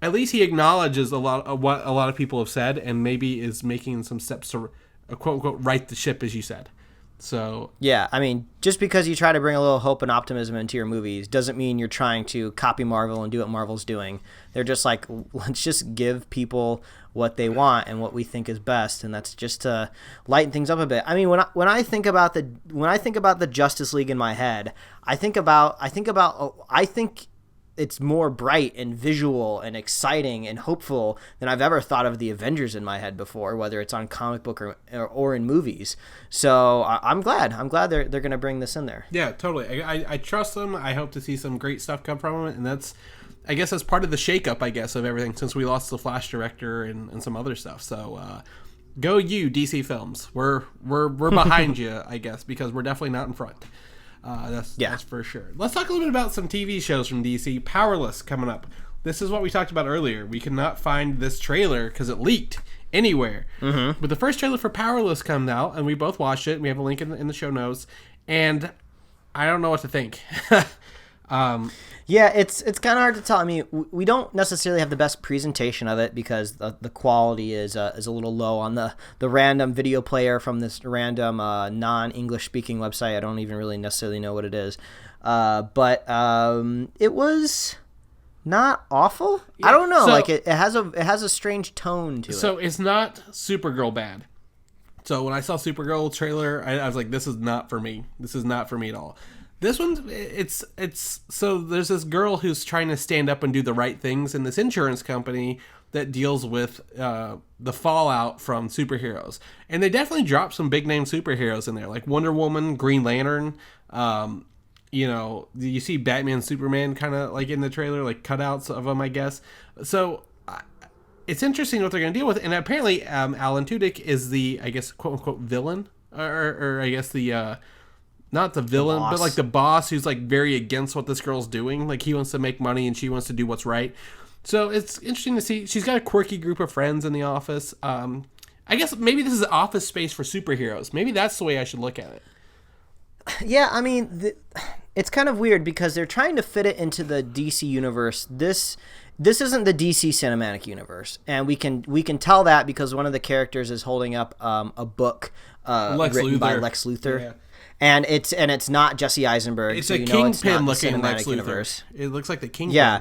at least he acknowledges a lot of what a lot of people have said and maybe is making some steps to, quote unquote, right the ship, as you said. So yeah, I mean, just because you try to bring a little hope and optimism into your movies doesn't mean you're trying to copy Marvel and do what Marvel's doing. They're just like, let's just give people what they want and what we think is best, and that's just to lighten things up a bit. I mean, when I think about the Justice League in my head, I think it's more bright and visual and exciting and hopeful than I've ever thought of the Avengers in my head before, whether it's on comic book or in movies. So I'm glad they're going to bring this in there. Yeah, totally. I trust them. I hope to see some great stuff come from it, and that's, I guess, that's part of the shakeup, I guess, of everything since we lost the Flash director and some other stuff. So go you, DC Films. We're behind you, I guess, because we're definitely not in front. That's for sure. Let's talk a little bit about some TV shows from DC. Powerless coming up. This is what we talked about earlier. We could not find this trailer because it leaked anywhere. But the first trailer for Powerless comes out, and we both watched it. We have a link in the show notes, and I don't know what to think. Yeah, it's kind of hard to tell. I mean, we don't necessarily have the best presentation of it because the quality is a little low on the random video player from this random non-English speaking website. I don't even really necessarily know what it is, but it was not awful. Yeah. I don't know. So, like it has a strange tone to it. So it's not Supergirl bad. So when I saw Supergirl trailer, I was like, this is not for me. This is not for me at all. This one, it's so there's this girl who's trying to stand up and do the right things in this insurance company that deals with the fallout from superheroes. And they definitely dropped some big name superheroes in there, like Wonder Woman, Green Lantern. You see Batman, Superman kind of like in the trailer, like cutouts of them, I guess. So it's interesting what they're going to deal with. And apparently Alan Tudyk is the, I guess, quote unquote villain, or I guess the... not the villain, but like the boss who's like very against what this girl's doing. Like he wants to make money and she wants to do what's right. So it's interesting to see. She's got a quirky group of friends in the office. I guess maybe this is office space for superheroes. Maybe that's the way I should look at it. Yeah, I mean, it's kind of weird because they're trying to fit it into the DC universe. This isn't the DC cinematic universe, and we can tell that because one of the characters is holding up a book written by Lex Luthor. Yeah. And it's not Jesse Eisenberg. It's a Kingpin looking Lex Luthor. Universe. It looks like the Kingpin. Yeah.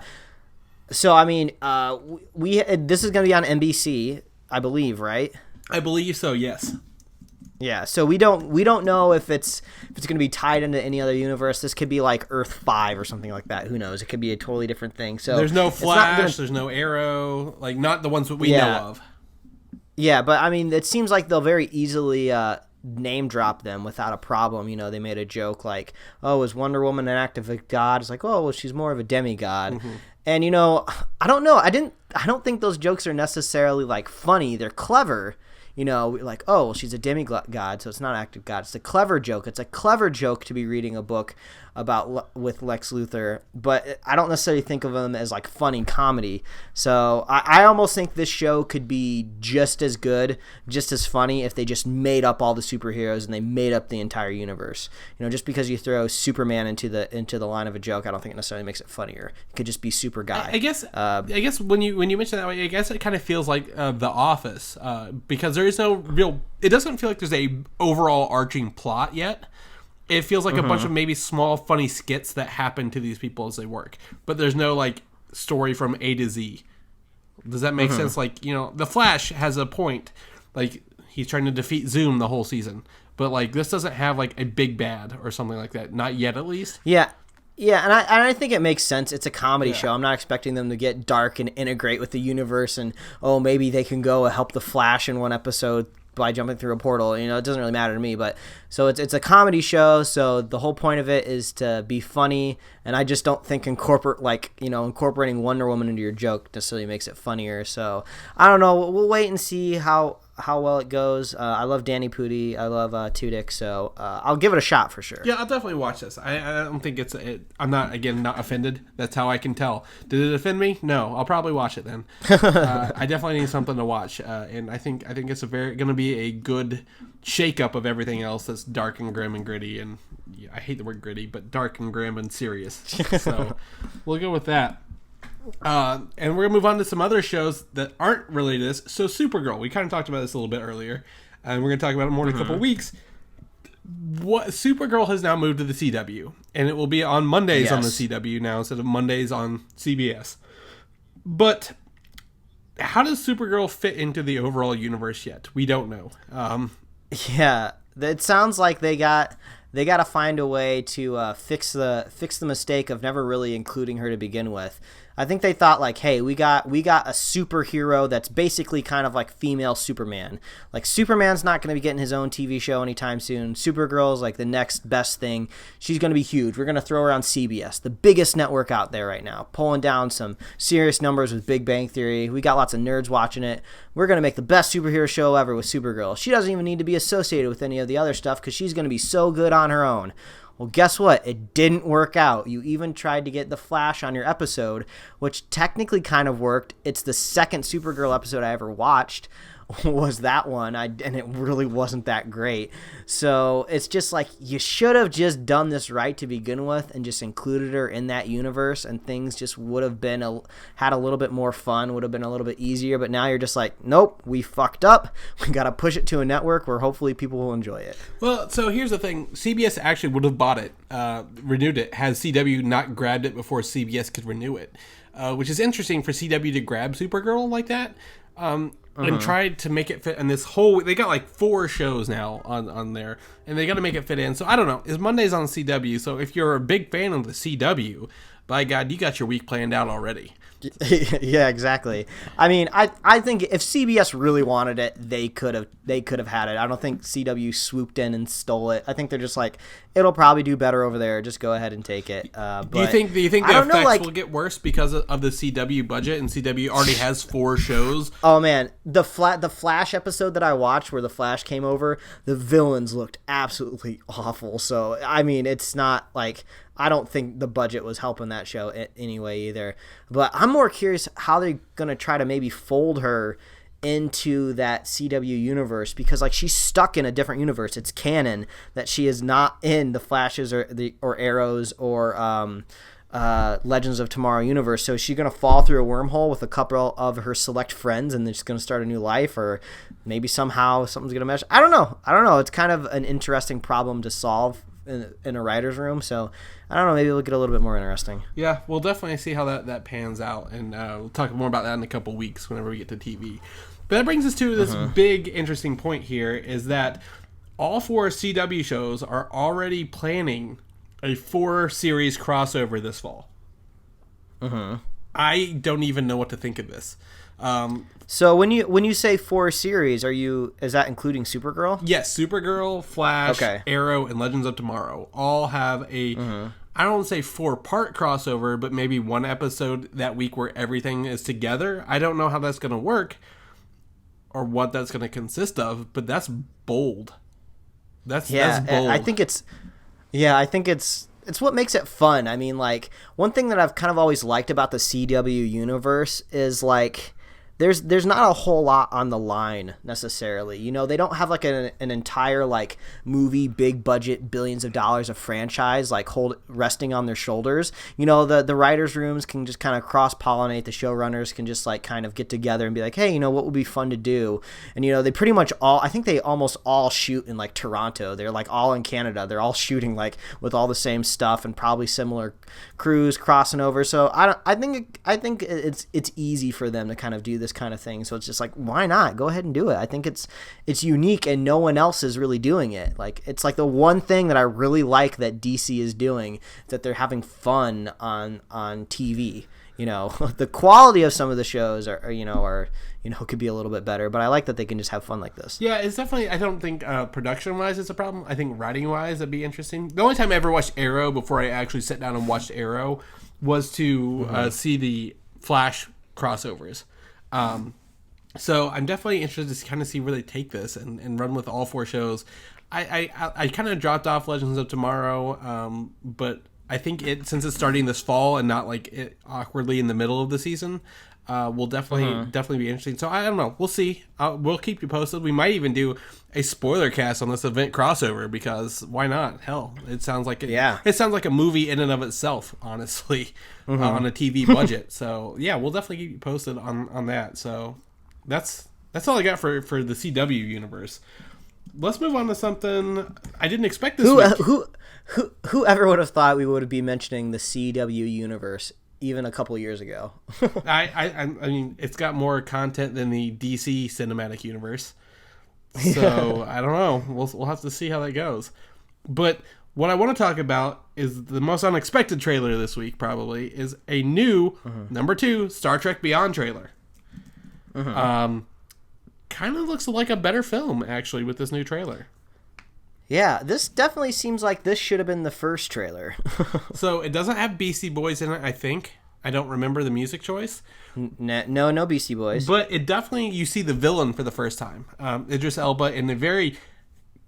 So I mean, this is going to be on NBC, I believe, right? I believe so. Yes. Yeah. So we don't know if it's going to be tied into any other universe. This could be like Earth 5 or something like that. Who knows? It could be a totally different thing. So there's no Flash. There's no Arrow. Like not the ones that we know of. Yeah, but I mean, it seems like they'll very easily. Name drop them without a problem. You know, they made a joke like, oh, is Wonder Woman an act of a god? It's like, oh, well, she's more of a demigod. And you know, I don't know, I don't think those jokes are necessarily like funny. They're clever, you know, like, oh, well, she's a demigod, so it's not an act of god. It's a clever joke. It's a clever joke to be reading a book with Lex Luthor, but I don't necessarily think of them as like funny comedy. So I almost think this show could be just as good, just as funny if they just made up all the superheroes and they made up the entire universe. Just because you throw Superman into the line of a joke, I don't think it necessarily makes it funnier. It could just be Super Guy. I guess when you mention that way, I guess it kind of feels like The Office, because there is no real. It doesn't feel like there's a overall arching plot yet. It feels like a bunch of maybe small funny skits that happen to these people as they work, but there's no like story from A to Z. Does that make sense? Like, The Flash has a point, like he's trying to defeat Zoom the whole season, but like this doesn't have like a big bad or something like that, not yet at least. Yeah, and I think it makes sense. It's a comedy show. I'm not expecting them to get dark and integrate with the universe, and maybe they can go help the Flash in one episode by jumping through a portal. It doesn't really matter to me, but so it's a comedy show, so the whole point of it is to be funny, and I just don't think incorporating Wonder Woman into your joke necessarily makes it funnier. So I don't know, we'll wait and see how well it goes. I love Danny Pudi, I love Tudyk, so I'll give it a shot for sure. Yeah, I'll definitely watch this. I don't think I'm not offended. That's how I can tell. Did it offend me? No, I'll probably watch it then. I definitely need something to watch, and I think it's going to be a good shake-up of everything else that's dark and grim and gritty, and I hate the word gritty, but dark and grim and serious. So we'll go with that. And we're going to move on to some other shows that aren't related to this. So Supergirl, we kind of talked about this a little bit earlier, and we're going to talk about it more in a couple weeks. Supergirl has now moved to the CW, and it will be on Mondays on the CW now instead of Mondays on CBS. But how does Supergirl fit into the overall universe yet? We don't know. Yeah, it sounds like they got to find a way to fix the mistake of never really including her to begin with. I think they thought like, hey, we got a superhero that's basically kind of like female Superman. Like Superman's not going to be getting his own TV show anytime soon. Supergirl's like the next best thing. She's going to be huge. We're going to throw her on CBS, the biggest network out there right now, pulling down some serious numbers with Big Bang Theory. We got lots of nerds watching it. We're going to make the best superhero show ever with Supergirl. She doesn't even need to be associated with any of the other stuff because she's going to be so good on her own. Well, guess what? It didn't work out. You even tried to get the Flash on your episode, which technically kind of worked. It's the second Supergirl episode I ever watched was that one, and it really wasn't that great. So it's just like you should have just done this right to begin with and just included her in that universe, and things just would have been had a little bit more fun, would have been a little bit easier. But now you're just like, nope, we fucked up. We got to push it to a network where hopefully people will enjoy it. Well, so here's the thing. CBS actually would have bought it, renewed it, had CW not grabbed it before CBS could renew it, which is interesting for CW to grab Supergirl like that. And tried to make it fit in this whole. They got like 4 shows now on there, and they got to make it fit in. So I don't know. It's Mondays on CW. So if you're a big fan of the CW, by God, you got your week planned out already. Yeah, exactly. I mean, I think if CBS really wanted it, they could have had it. I don't think CW swooped in and stole it. I think they're just like, it'll probably do better over there. Just go ahead and take it. Do you think the effects will get worse because of the CW budget, and CW already has 4 shows? Oh man, the Flash episode that I watched where the Flash came over, the villains looked absolutely awful. So I mean, it's not like. I don't think the budget was helping that show anyway either. But I'm more curious how they're going to try to maybe fold her into that CW universe, because like she's stuck in a different universe. It's canon that she is not in the Flashes or Arrows or Legends of Tomorrow universe. So is she going to fall through a wormhole with a couple of her select friends and they're just going to start a new life, or maybe somehow something's going to mesh? I don't know. It's kind of an interesting problem to solve in a writer's room, so I don't know, maybe it'll get a little bit more interesting. Yeah, we'll definitely see how that pans out, and we'll talk more about that in a couple weeks whenever we get to TV. But that brings us to this big interesting point here, is that all 4 CW shows are already planning a 4-series crossover this fall. I don't even know what to think of this. So when you say 4 series, is that including Supergirl? Yes, Supergirl, Flash, Arrow, and Legends of Tomorrow all have a, I don't want to say 4-part crossover, but maybe 1 episode that week where everything is together. I don't know how that's going to work or what that's going to consist of, but that's bold. That's bold. I think it's it's what makes it fun. I mean, like, one thing that I've kind of always liked about the CW universe is, like, there's not a whole lot on the line necessarily. You know, they don't have like an entire like movie, big budget, billions of dollars of franchise like resting on their shoulders. You know, the writers' rooms can just kind of cross pollinate. The showrunners can just like kind of get together and be like, hey, you know, what would be fun to do? And you know, they pretty much I think they almost all shoot in like Toronto. They're like all in Canada. They're all shooting like with all the same stuff and probably similar crews crossing over. So I think it's easy for them to kind of do this kind of thing. So it's just like, why not go ahead and do it? I think it's unique and no one else is really doing it. Like, it's like the one thing that I really like that DC is doing, that they're having fun on TV. You know, the quality of some of the shows are could be a little bit better, but I like that they can just have fun like this. Yeah, it's definitely, I don't think production wise is a problem. I think writing wise it'd be interesting. The only time I ever watched Arrow before I actually sat down and watched Arrow was to see the Flash crossovers. So I'm definitely interested to kind of see where they take this and run with all 4 shows. I kind of dropped off Legends of Tomorrow, but I think since it's starting this fall and not like awkwardly in the middle of the season, will definitely be interesting. So I don't know. We'll see. We'll keep you posted. We might even do a spoiler cast on this event crossover, because why not? Hell, it sounds like it sounds like a movie in and of itself, honestly, on a TV budget. So yeah, we'll definitely keep you posted on that. So that's all I got for the CW universe. Let's move on to something I didn't expect this week. Whoever would have thought we would be mentioning the CW universe even a couple years ago? I mean, it's got more content than the DC cinematic universe. So I don't know. We'll have to see how that goes. But what I want to talk about is the most unexpected trailer this week. Probably is a new number 2 Star Trek Beyond trailer. Kind of looks like a better film actually with this new trailer. Yeah, this definitely seems like this should have been the first trailer. So it doesn't have Beastie Boys in it, I think. I don't remember the music choice. No Beastie Boys. But it definitely, you see the villain for the first time. Idris Elba in a very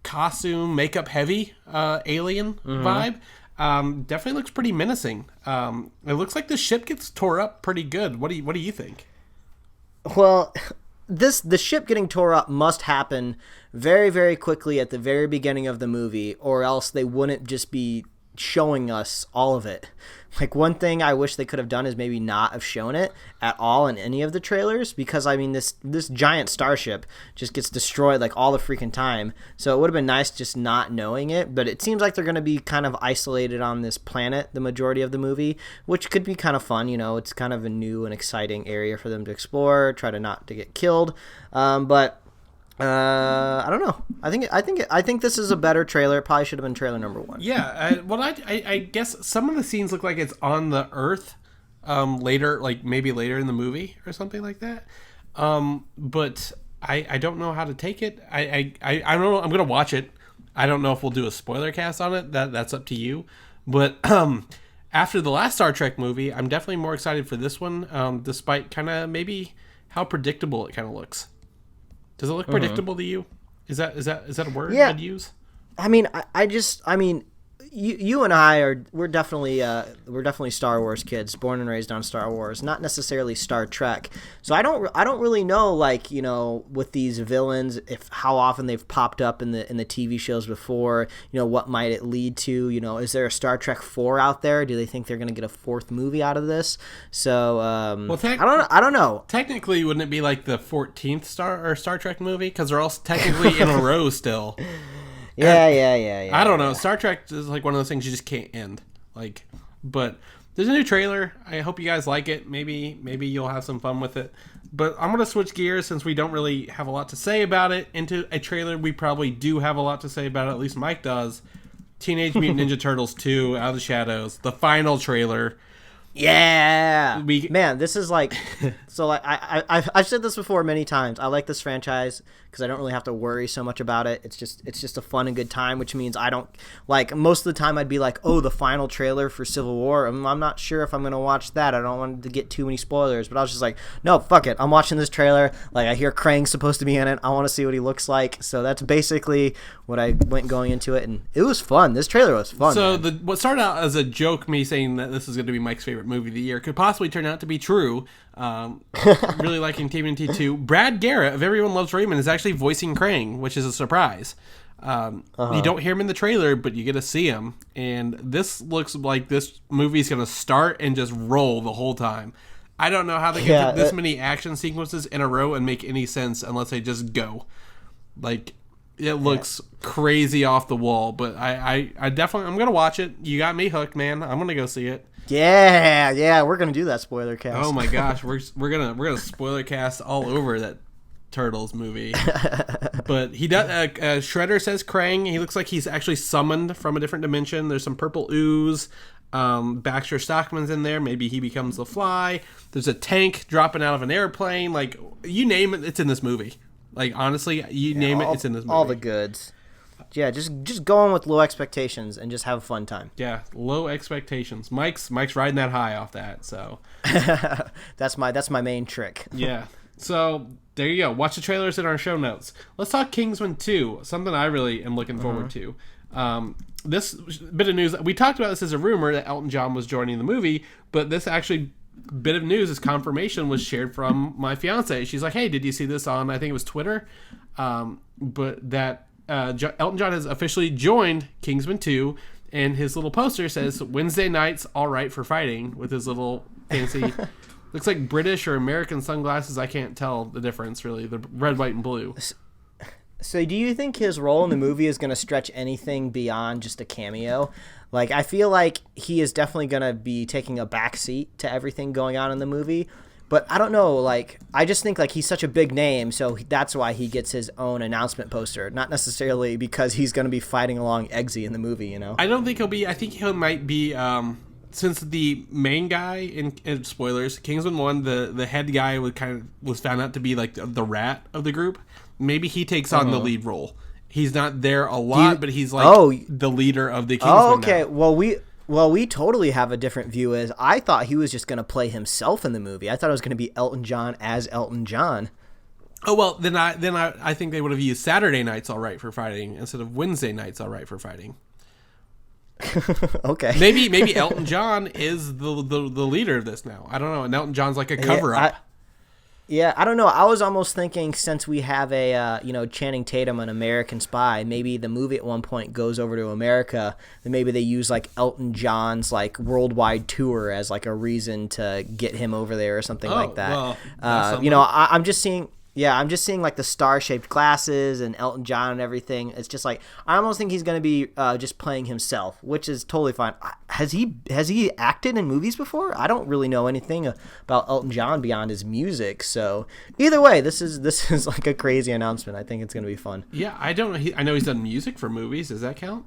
costume, makeup heavy alien vibe. Definitely looks pretty menacing. It looks like the ship gets tore up pretty good. What do you think? Well, the ship getting tore up must happen very, very quickly at the very beginning of the movie, or else they wouldn't just be showing us all of it. Like, one thing I wish they could have done is maybe not have shown it at all in any of the trailers, because I mean this giant starship just gets destroyed like all the freaking time. So it would have been nice just not knowing it, but it seems like they're going to be kind of isolated on this planet the majority of the movie, which could be kind of fun. You know, it's kind of a new and exciting area for them to explore, try to not to get killed. But I don't know. I think this is a better trailer. It probably should have been trailer number 1. Yeah. I guess some of the scenes look like it's on the Earth later, like maybe later in the movie or something like that. But I don't know how to take it. I don't know. I'm gonna watch it. I don't know if we'll do a spoiler cast on it. That's up to you. But after the last Star Trek movie, I'm definitely more excited for this one. Despite kind of maybe how predictable it kind of looks. Does it look predictable to you? Is that a word I'd use? I mean, I mean, you and I we're definitely Star Wars kids, born and raised on Star Wars, not necessarily Star Trek. So I don't really know, like, you know, with these villains, if how often they've popped up in the TV shows before. You know, what might it lead to? You know, is there a Star Trek 4 out there? Do they think they're gonna get a 4th movie out of this? So I don't know. Technically, wouldn't it be like the 14th Star Trek movie, because they're all technically in a row still? Yeah. I don't know. Star Trek is like one of those things you just can't end. Like, but there's a new trailer. I hope you guys like it. Maybe you'll have some fun with it. But I'm gonna switch gears, since we don't really have a lot to say about it, into a trailer we probably do have a lot to say about it. At least Mike does. Teenage Mutant Ninja Turtles 2: Out of the Shadows, the final trailer. Yeah, man, this is like, so like I've said this before many times. I like this franchise because I don't really have to worry so much about it. It's just a fun and good time, which means I don't like most of the time I'd be like, oh, the final trailer for Civil War. I'm not sure if I'm gonna watch that. I don't want to get too many spoilers, but I was just like, no, fuck it. I'm watching this trailer. Like I hear Krang's supposed to be in it. I want to see what he looks like. So that's basically what I went going into it, and it was fun. This trailer was fun. So what started out as a joke, me saying that this is going to be Mike's favorite movie of the year, could possibly turn out to be true. Really liking TMNT 2. Brad Garrett of Everyone Loves Raymond is actually voicing Krang, which is a surprise. You don't hear him in the trailer, but you get to see him. And this looks like this movie's going to start and just roll the whole time. I don't know how they get this many action sequences in a row and make any sense unless they just go. Like, it looks crazy off the wall, but I definitely, I'm going to watch it. You got me hooked, man. I'm going to go see it. Yeah, we're gonna do that spoiler cast. Oh my gosh, we're gonna spoiler cast all over that Turtles movie. But he does. Shredder says Krang. He looks like he's actually summoned from a different dimension. There's some purple ooze. Baxter Stockman's in there. Maybe he becomes the Fly. There's a tank dropping out of an airplane. Like, you name it, it's in this movie. Like, honestly, you name it, it's in this movie. All the goods. Yeah, just go in with low expectations and just have a fun time. Yeah, low expectations. Mike's riding that high off that. So that's my main trick. Yeah. So there you go. Watch the trailers in our show notes. Let's talk Kingsman 2. Something I really am looking forward to. This bit of news, we talked about this as a rumor that Elton John was joining the movie, but this actually bit of news, this confirmation was shared from my fiance. She's like, "Hey, did you see this on?" I think it was Twitter. But that. Elton John has officially joined Kingsman 2, and his little poster says Wednesday nights all right for fighting, with his little fancy looks like British or American sunglasses. I can't tell the difference really, the red, white, and blue. So do you think his role in the movie is going to stretch anything beyond just a cameo? Like, I feel like he is definitely going to be taking a back seat to everything going on in the movie. But I don't know, like, I just think, like, he's such a big name, so that's why he gets his own announcement poster, not necessarily because he's going to be fighting along Eggsy in the movie, you know? I don't think he'll be, I think he might be, since the main guy, in spoilers, Kingsman 1, the head guy was found out to be, like, the rat of the group. Maybe he takes on the lead role. He's not there a lot, but he's, like, the leader of the Kingsmen okay, now. Well, we totally have a different view. As I thought he was just going to play himself in the movie. I thought it was going to be Elton John as Elton John. Oh, well, then I think they would have used Saturday nights all right for fighting instead of Wednesday nights all right for fighting. Okay. Maybe Elton John is the leader of this now. I don't know. And Elton John's like a cover-up. Yeah, I don't know. I was almost thinking, since we have a Channing Tatum, an American Spy, maybe the movie at one point goes over to America, and maybe they use like Elton John's like worldwide tour as like a reason to get him over there or something like that. Well, I'm just seeing. Yeah, I'm just seeing like the star-shaped glasses and Elton John and everything. It's just like, I almost think he's going to be just playing himself, which is totally fine. Has he acted in movies before? I don't really know anything about Elton John beyond his music. So either way, this is like a crazy announcement. I think it's going to be fun. Yeah, I don't know. I know he's done music for movies. Does that count?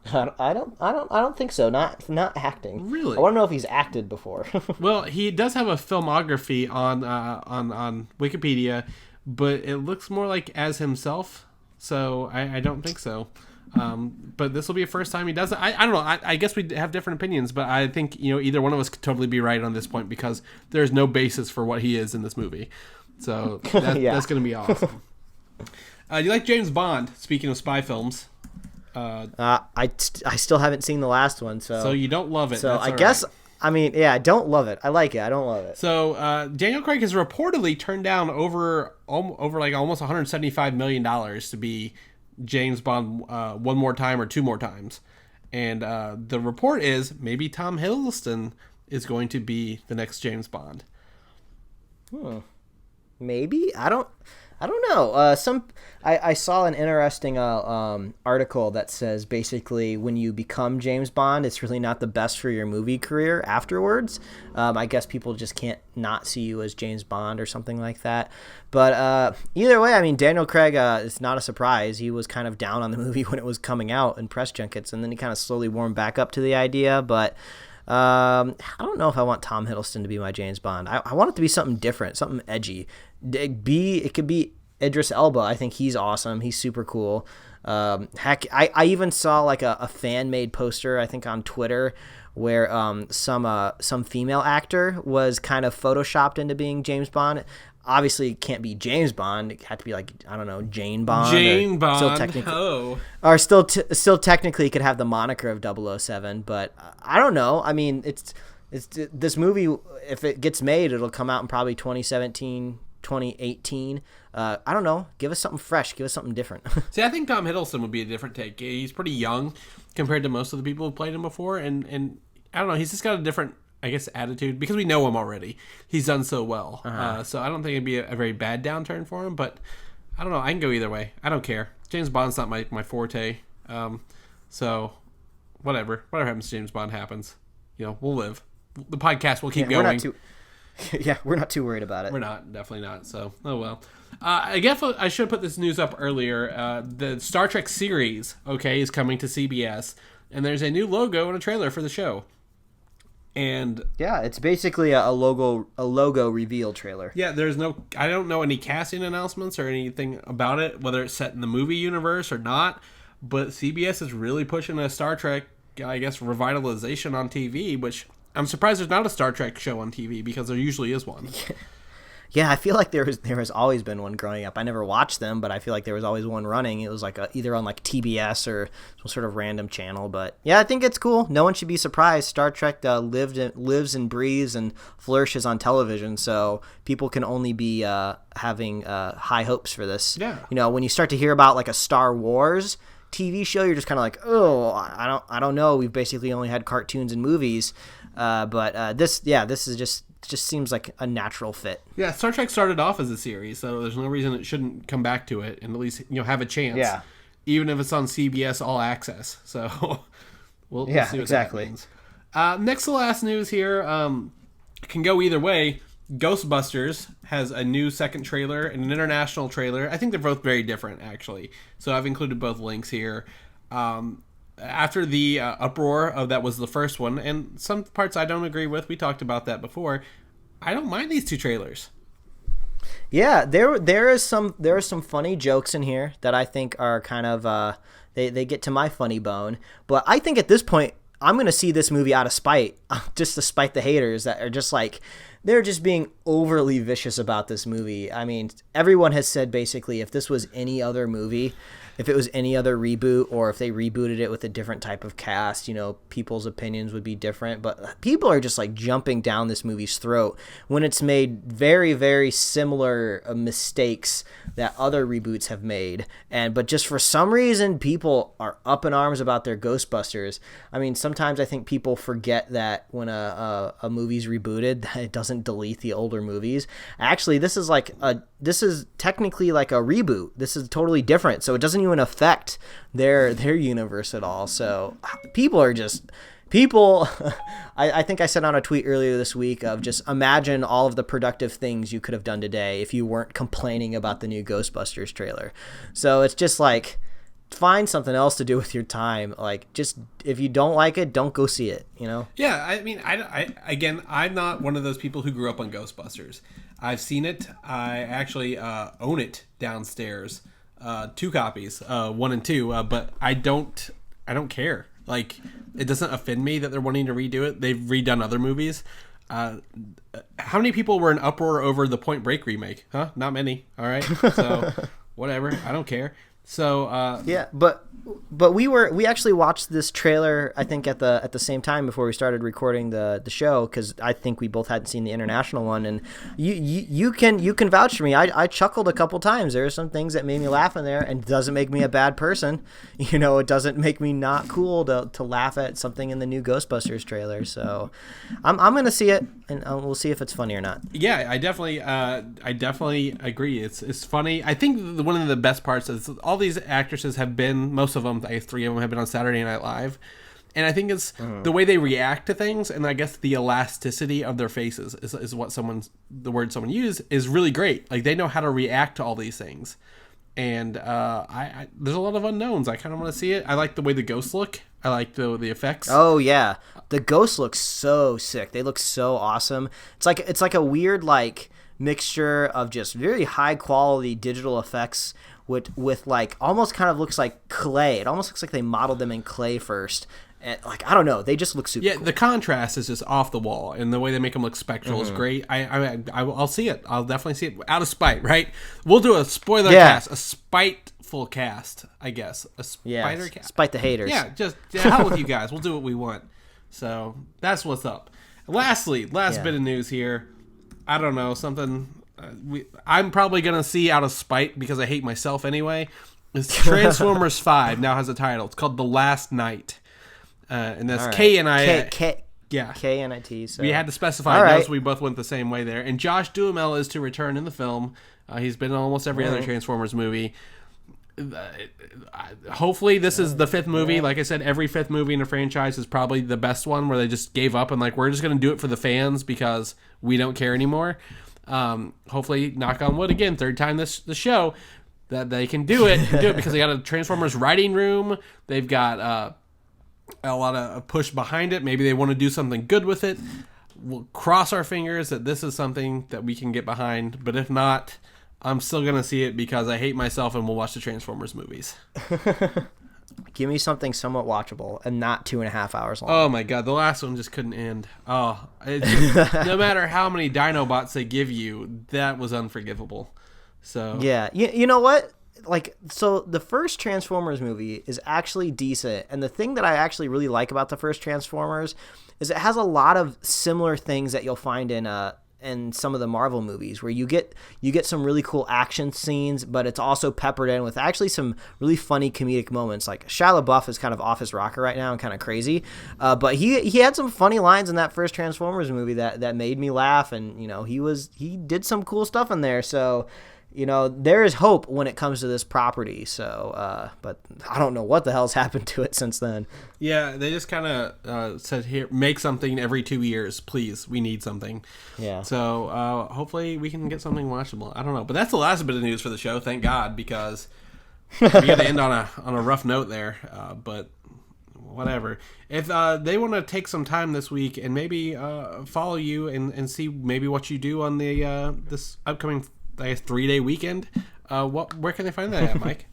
I don't think so. Not acting. Really? I want to know if he's acted before. Well, he does have a filmography on Wikipedia, but it looks more like as himself. So I don't think so. But this will be the first time he does it. I don't know. I guess we have different opinions, but I think either one of us could totally be right on this point because there's no basis for what he is in this movie. So that's going to be awesome. Do you like James Bond? Speaking of spy films. I still haven't seen the last one, so you don't love it. So that's I guess right. I mean, yeah, I don't love it. I like it. I don't love it. So Daniel Craig has reportedly turned down over like almost $175 million to be James Bond one more time or two more times, and the report is maybe Tom Hiddleston is going to be the next James Bond. Maybe I don't know. I saw an interesting article that says basically when you become James Bond, it's really not the best for your movie career afterwards. I guess people just can't not see you as James Bond or something like that. But either way, I mean, Daniel Craig, it's not a surprise. He was kind of down on the movie when it was coming out in press junkets, and then he kind of slowly warmed back up to the idea. But I don't know if I want Tom Hiddleston to be my James Bond. I want it to be something different, something edgy. It could be Idris Elba. I think he's awesome. He's super cool. Heck, I even saw like a fan-made poster, I think on Twitter, where some female actor was kind of photoshopped into being James Bond. Obviously, it can't be James Bond. It had to be like, I don't know, Jane Bond. Jane Bond. Still technically could have the moniker of 007, but I don't know. I mean, it's this movie, if it gets made, it'll come out in probably 2017, 2018. I don't know. Give us something fresh. Give us something different. See, I think Tom Hiddleston would be a different take. He's pretty young compared to most of the people who played him before, and I don't know. He's just got a different, I guess, attitude because we know him already. He's done so well. So I don't think it'd be a very bad downturn for him, but I don't know. I can go either way. I don't care. James Bond's not my forte. So whatever happens to James Bond happens. We'll live. The podcast will keep going. We're not too worried about it. We're not. Definitely not. So, oh well. I guess I should have put this news up earlier. The Star Trek series, is coming to CBS, and there's a new logo and a trailer for the show. And yeah, it's basically a logo reveal trailer. Yeah, I don't know any casting announcements or anything about it, whether it's set in the movie universe or not. But CBS is really pushing a Star Trek, I guess, revitalization on TV, which I'm surprised there's not a Star Trek show on TV because there usually is one. Yeah, I feel like there has always been one growing up. I never watched them, but I feel like there was always one running. It was like either on like TBS or some sort of random channel. But yeah, I think it's cool. No one should be surprised. Star Trek lives and breathes and flourishes on television, so people can only be having high hopes for this. Yeah. When you start to hear about like a Star Wars TV show, you're just kind of like, oh, I don't know. We've basically only had cartoons and movies, but this is just seems like a natural fit. Yeah, Star Trek started off as a series, so there's no reason it shouldn't come back to it and at least have a chance. Yeah, even if it's on CBS All Access. So we'll see what exactly. Happens. Next to last news here, can go either way. Ghostbusters has a new second trailer and an international trailer. I think they're both very different, actually. So I've included both links here. After the uproar of that was the first one, and some parts I don't agree with. We talked about that before. I don't mind these two trailers. Yeah, there are some funny jokes in here that I think are kind of they get to my funny bone. But I think at this point I'm going to see this movie out of spite, just to spite the haters that are just like, they're just being overly vicious about this movie. I mean, everyone has said basically if this was any other movie, if it was any other reboot, or if they rebooted it with a different type of cast, people's opinions would be different. But people are just like jumping down this movie's throat when it's made very, very similar mistakes that other reboots have made. But just for some reason, people are up in arms about their Ghostbusters. I mean, sometimes I think people forget that when a movie's rebooted, that it doesn't delete the older movies. Actually, this is technically like a reboot. This is totally different. So it doesn't even affect their universe at all. So people I think I said on a tweet earlier this week of just imagine all of the productive things you could have done today if you weren't complaining about the new Ghostbusters trailer. So it's just like, find something else to do with your time. Like, just if you don't like it, don't go see it, Yeah, I mean, I'm not one of those people who grew up on Ghostbusters. I've seen it. I actually own it downstairs. 2 copies, 1 and 2, but I don't care. Like, it doesn't offend me that they're wanting to redo it. They've redone other movies. How many people were in uproar over the Point Break remake? Huh? Not many. All right. So whatever. I don't care. So yeah, but we actually watched this trailer, I think at the same time before we started recording the show, because I think we both hadn't seen the international one, and you can vouch for me. I chuckled a couple times. There are some things that made me laugh in there, and it doesn't make me a bad person. It doesn't make me not cool to laugh at something in the new Ghostbusters trailer. So I'm gonna see it, and we'll see if it's funny or not. Yeah, I definitely agree. It's funny. I think one of the best parts is all these actresses have been, most of them, I guess 3 of them have been on Saturday Night Live, and I think it's the way they react to things, and I guess the elasticity of their faces is what the word someone used is really great. Like, they know how to react to all these things, And there's a lot of unknowns. I kind of want to see it. I like the way the ghosts look. I like the effects. Oh yeah, the ghosts look so sick. They look so awesome. It's like a weird like mixture of just very high quality digital effects with like almost kind of looks like clay. It almost looks like they modeled them in clay first. And like I don't know, they just look super. Yeah, cool. The contrast is just off the wall, and the way they make them look spectral is great. I'll see it. I'll definitely see it out of spite. Right? We'll do a spoiler cast, a spiteful cast, I guess. A spider cast. Spite the haters. Yeah, just hell with you guys. We'll do what we want. So that's what's up. Lastly, last bit of news here. I don't know, something I'm probably gonna see out of spite because I hate myself anyway. Is Transformers 5 now has a title. It's called The Last Night. And that's right. K-N-I-T. So. We had to specify those. So we both went the same way there. And Josh Duhamel is to return in the film. He's been in almost every other Transformers movie. Hopefully this is the fifth movie. Like I said, every fifth movie in a franchise is probably the best one where they just gave up and like, we're just going to do it for the fans because we don't care anymore. Hopefully, knock on wood again, third time the show, that they can do it. Because they got a Transformers writing room. They've got a lot of push behind it. Maybe they want to do something good with it. We'll cross our fingers that this is something that we can get behind. But if not, I'm still going to see it because I hate myself and we'll watch the Transformers movies. Give me something somewhat watchable and not 2.5 hours long. Oh my God. The last one just couldn't end. No matter how many Dinobots they give you, that was unforgivable. So yeah. You know what? Like, so the first Transformers movie is actually decent, and the thing that I actually really like about the first Transformers is it has a lot of similar things that you'll find in some of the Marvel movies, where you get some really cool action scenes, but it's also peppered in with actually some really funny comedic moments. Like Shia LaBeouf is kind of off his rocker right now and kind of crazy, but he had some funny lines in that first Transformers movie that made me laugh, and he did some cool stuff in there. So. There is hope when it comes to this property. So, but I don't know what the hell's happened to it since then. Yeah, they just kind of said, here, make something every 2 years, please. We need something. Yeah. So, hopefully we can get something watchable. I don't know. But that's the last bit of news for the show, thank God, because we got to end on a rough note there. But whatever. If they want to take some time this week and maybe follow you and see maybe what you do on the this upcoming 3-day weekend, where can they find that at, Mike?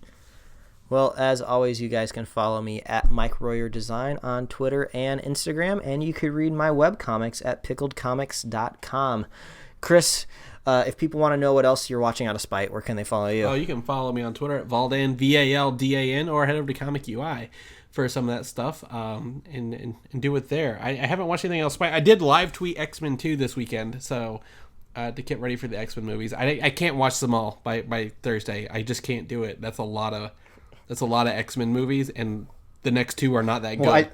Well, as always, you guys can follow me at Mike Royer Design on Twitter and Instagram, and you could read my webcomics at pickledcomics.com. Chris, if people want to know what else you're watching out of spite, where can they follow you? Oh, you can follow me on Twitter at Valdan, VALDAN, or head over to Comic UI for some of that stuff, and do it there. I haven't watched anything else. I did live tweet X-Men 2 this weekend, so to get ready for the X-Men movies. I can't watch them all by Thursday. I just can't do it. That's a lot of X-Men movies, and the next two are not that good. Well,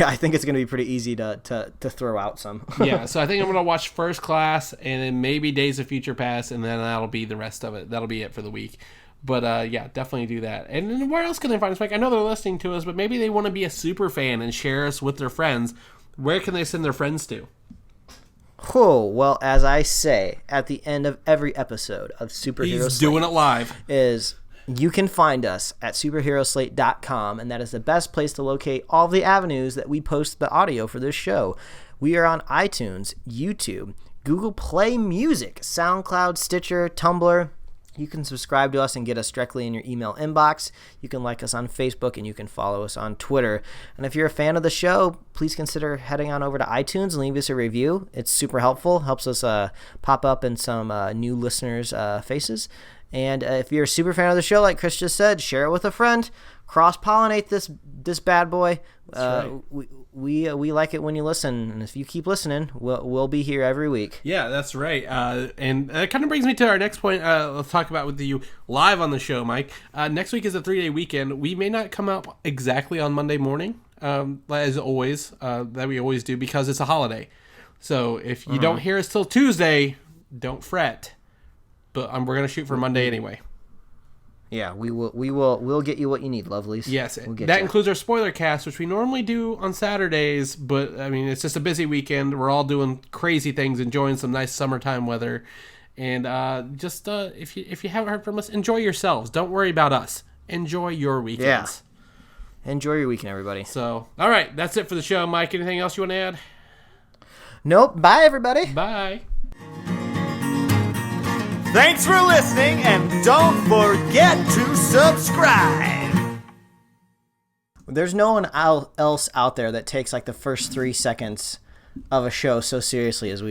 I think it's going to be pretty easy to throw out some. Yeah, so I think I'm going to watch First Class, and then maybe Days of Future Past, and then that'll be the rest of it. That'll be it for the week. But yeah, definitely do that. And then where else can they find us, Mike? I know they're listening to us, but maybe they want to be a super fan and share us with their friends. Where can they send their friends to? Oh, well, as I say at the end of every episode of Superhero He's doing it live. Is you can find us at superheroslate.com, and that is the best place to locate all the avenues that we post the audio for this show. We are on iTunes, YouTube, Google Play Music, SoundCloud, Stitcher, Tumblr. You can subscribe to us and get us directly in your email inbox. You can like us on Facebook, and you can follow us on Twitter. And if you're a fan of the show, please consider heading on over to iTunes and leave us a review. It's super helpful. Helps us pop up in some new listeners' faces. And if you're a super fan of the show, like Chris just said, share it with a friend. Cross-pollinate this bad boy. Right. We like it when you listen, and if you keep listening, we'll be here every week. Yeah, that's right. And that kind of brings me to our next point. Let's talk about with you live on the show, Mike. Next week is a 3-day weekend. We may not come out exactly on Monday morning, as always, that we always do, because it's a holiday. So if you don't hear us till Tuesday, don't fret. But we're gonna shoot for Monday anyway. Yeah, we'll get you what you need, lovelies. Yes, that includes our spoiler cast, which we normally do on Saturdays, but I mean it's just a busy weekend. We're all doing crazy things, enjoying some nice summertime weather, And just if you haven't heard from us, enjoy yourselves. Don't worry about us. Enjoy your weekends. Yeah. Enjoy your weekend, everybody. So, all right, that's it for the show. Mike, anything else you want to add? Nope. Bye, everybody. Bye. Thanks for listening, and don't forget to subscribe. There's no one else out there that takes like the first 3 seconds of a show so seriously as we